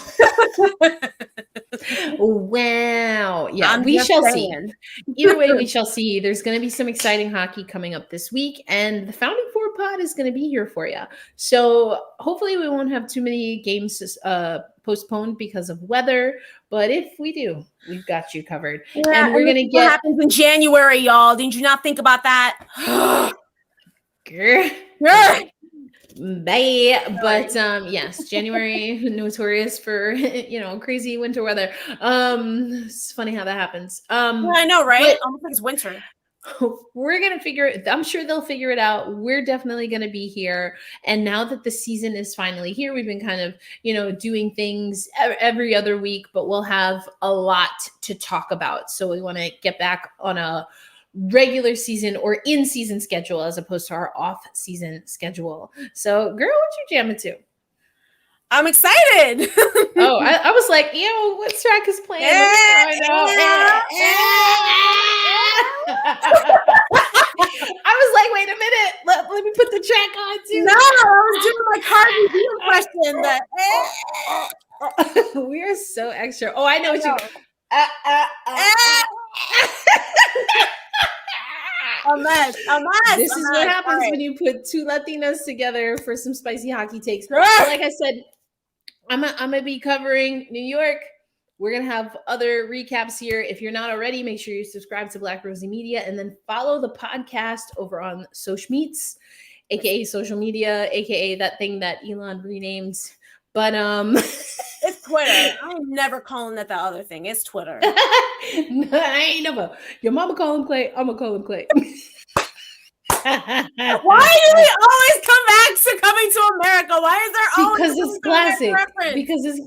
Wow. Yeah, we shall see. Either way, we shall see. There's going to be some exciting hockey coming up this week, and the Founding Four pod is going to be here for you. So hopefully we won't have too many games postponed because of weather, but if we do, we've got you covered. Yeah, and we're going to get what happens in January, y'all. Did you not think about that? Bye. But yes, January, notorious for crazy winter weather. It's funny how that happens. Yeah, I know, right? Almost like it's winter. We're gonna I'm sure they'll figure it out. We're definitely gonna be here. And now that the season is finally here, we've been kind of doing things every other week, but we'll have a lot to talk about. So we want to get back on a regular season or in-season schedule as opposed to our off-season schedule. So, girl, what you jamming to? I'm excited. Oh, I was like, what track is playing? I was like, wait a minute. Let me put the track on too. No, I was doing my Cardi B impression. We are so extra. Oh, I know what you. A mess. This is what happens when you put two Latinas together for some spicy hockey takes. Like I said, I'm gonna be covering New York. We're gonna have other recaps here. If you're not already, make sure you subscribe to Black Rosie Media and then follow the podcast over on Social Meets, aka social media, aka that thing that Elon renamed. But it's Twitter. I'm never calling it the other thing. It's Twitter. No, I ain't never. Your mama call him Clay. I'm gonna call him Clay. Why do we always come back to Coming to America? Why is there always because it's classic? Because it's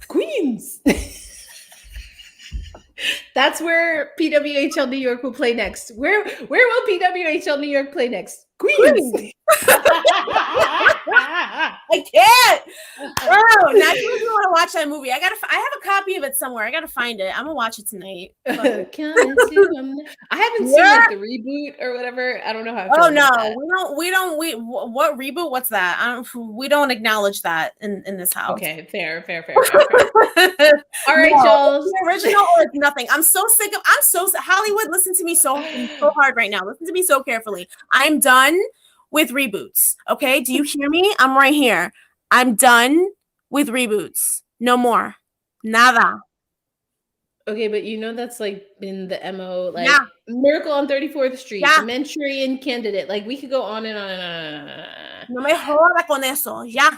Queens. That's where PWHL New York will play next. Where will PWHL New York play next? Queens. I can't. Oh, now you want to watch that movie. I have a copy of it somewhere. I gotta find it. I'm gonna watch it tonight. I haven't seen like the reboot or whatever. I don't know how. Oh no, we don't. What reboot? What's that? We don't acknowledge that in this house. Okay, fair. All right, y'all. The original or it's nothing. I'm so sick of. Hollywood. Listen to me so hard right now. Listen to me so carefully. I'm done with reboots. Okay, do you hear me? I'm right here. I'm done with reboots. No more. Nada. Okay, but that's like been the MO, like Miracle on 34th Street, the Manchurian Candidate. Like we could go on and on and on. No me joda con eso. Ya.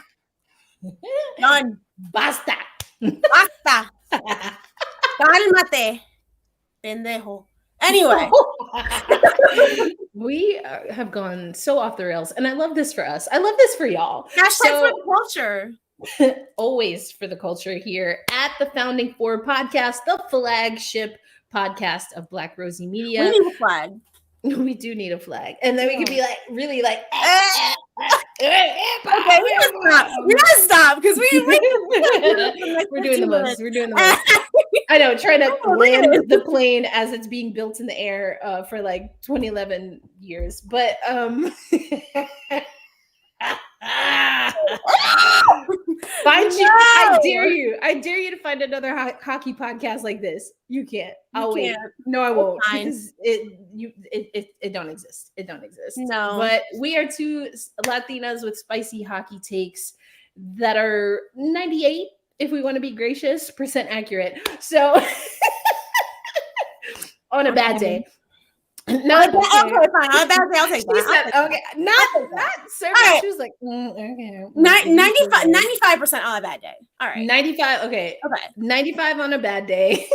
Done. Basta. Cálmate. Pendejo. Anyway. We have gone so off the rails, and I love this for us. I love this for y'all. Hashtag for the culture. Always for the culture here at the Founding Four podcast, the flagship podcast of Black Rosie Media. We need a flag. We do need a flag. And then we can be like, really like, okay, we gotta stop because we're doing the most. We're doing the most. I know, trying to land the plane as it's being built in the air for like 2011 years. But find you. I dare you to find another hockey podcast like this. You can't. I'll wait. No, I won't. Because it don't exist. It don't exist. No. But we are two Latinas with spicy hockey takes that are 98 if we want to be gracious, percent accurate. So on a bad day. Not okay, fine. On a bad day, I'll take She that. said, okay, not service. Right. She was like, okay. 95% on a bad day. All right. 95. Okay. 95 on a bad day.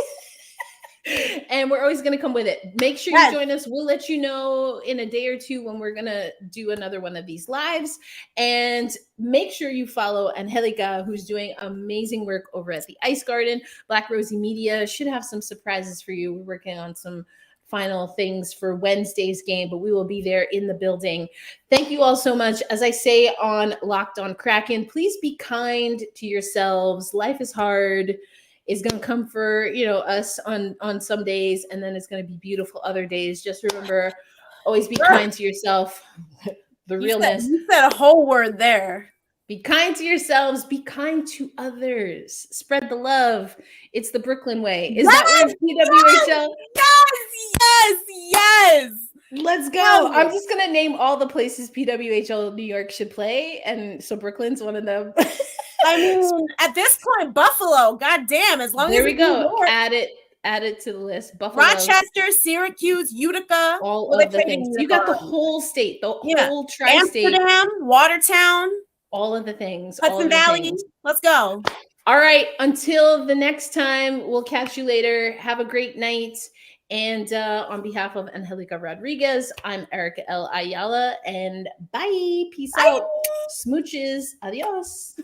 And we're always going to come with it. Make sure you join us. We'll let you know in a day or two when we're going to do another one of these lives. And make sure you follow Angelica, who's doing amazing work over at the Ice Garden. Black Rosie Media should have some surprises for you. We're working on some final things for Wednesday's game, but we will be there in the building. Thank you all so much. As I say on Locked on Kraken, please be kind to yourselves. Life is hard. Is going to come for, you know, us on some days, and then it's going to be beautiful other days. Just remember, always be kind to yourself. The realness. You said a whole word there. Be kind to yourselves. Be kind to others. Spread the love. It's the Brooklyn way. Is that where PWHL? Yes. Let's go. I'm just going to name all the places PWHL New York should play, and so Brooklyn's one of them. I mean, at this point, Buffalo. Goddamn! As long there as we go. New York, Add it to the list. Buffalo, Rochester, Syracuse, Utica. All of the things. You got the whole state, the whole tri-state, Amsterdam, Watertown, all of the things. Hudson Valley. Let's go. All right. Until the next time, we'll catch you later. Have a great night. And on behalf of Angelica Rodriguez, I'm Erica L. Ayala, and bye. Peace out. Smooches. Adios.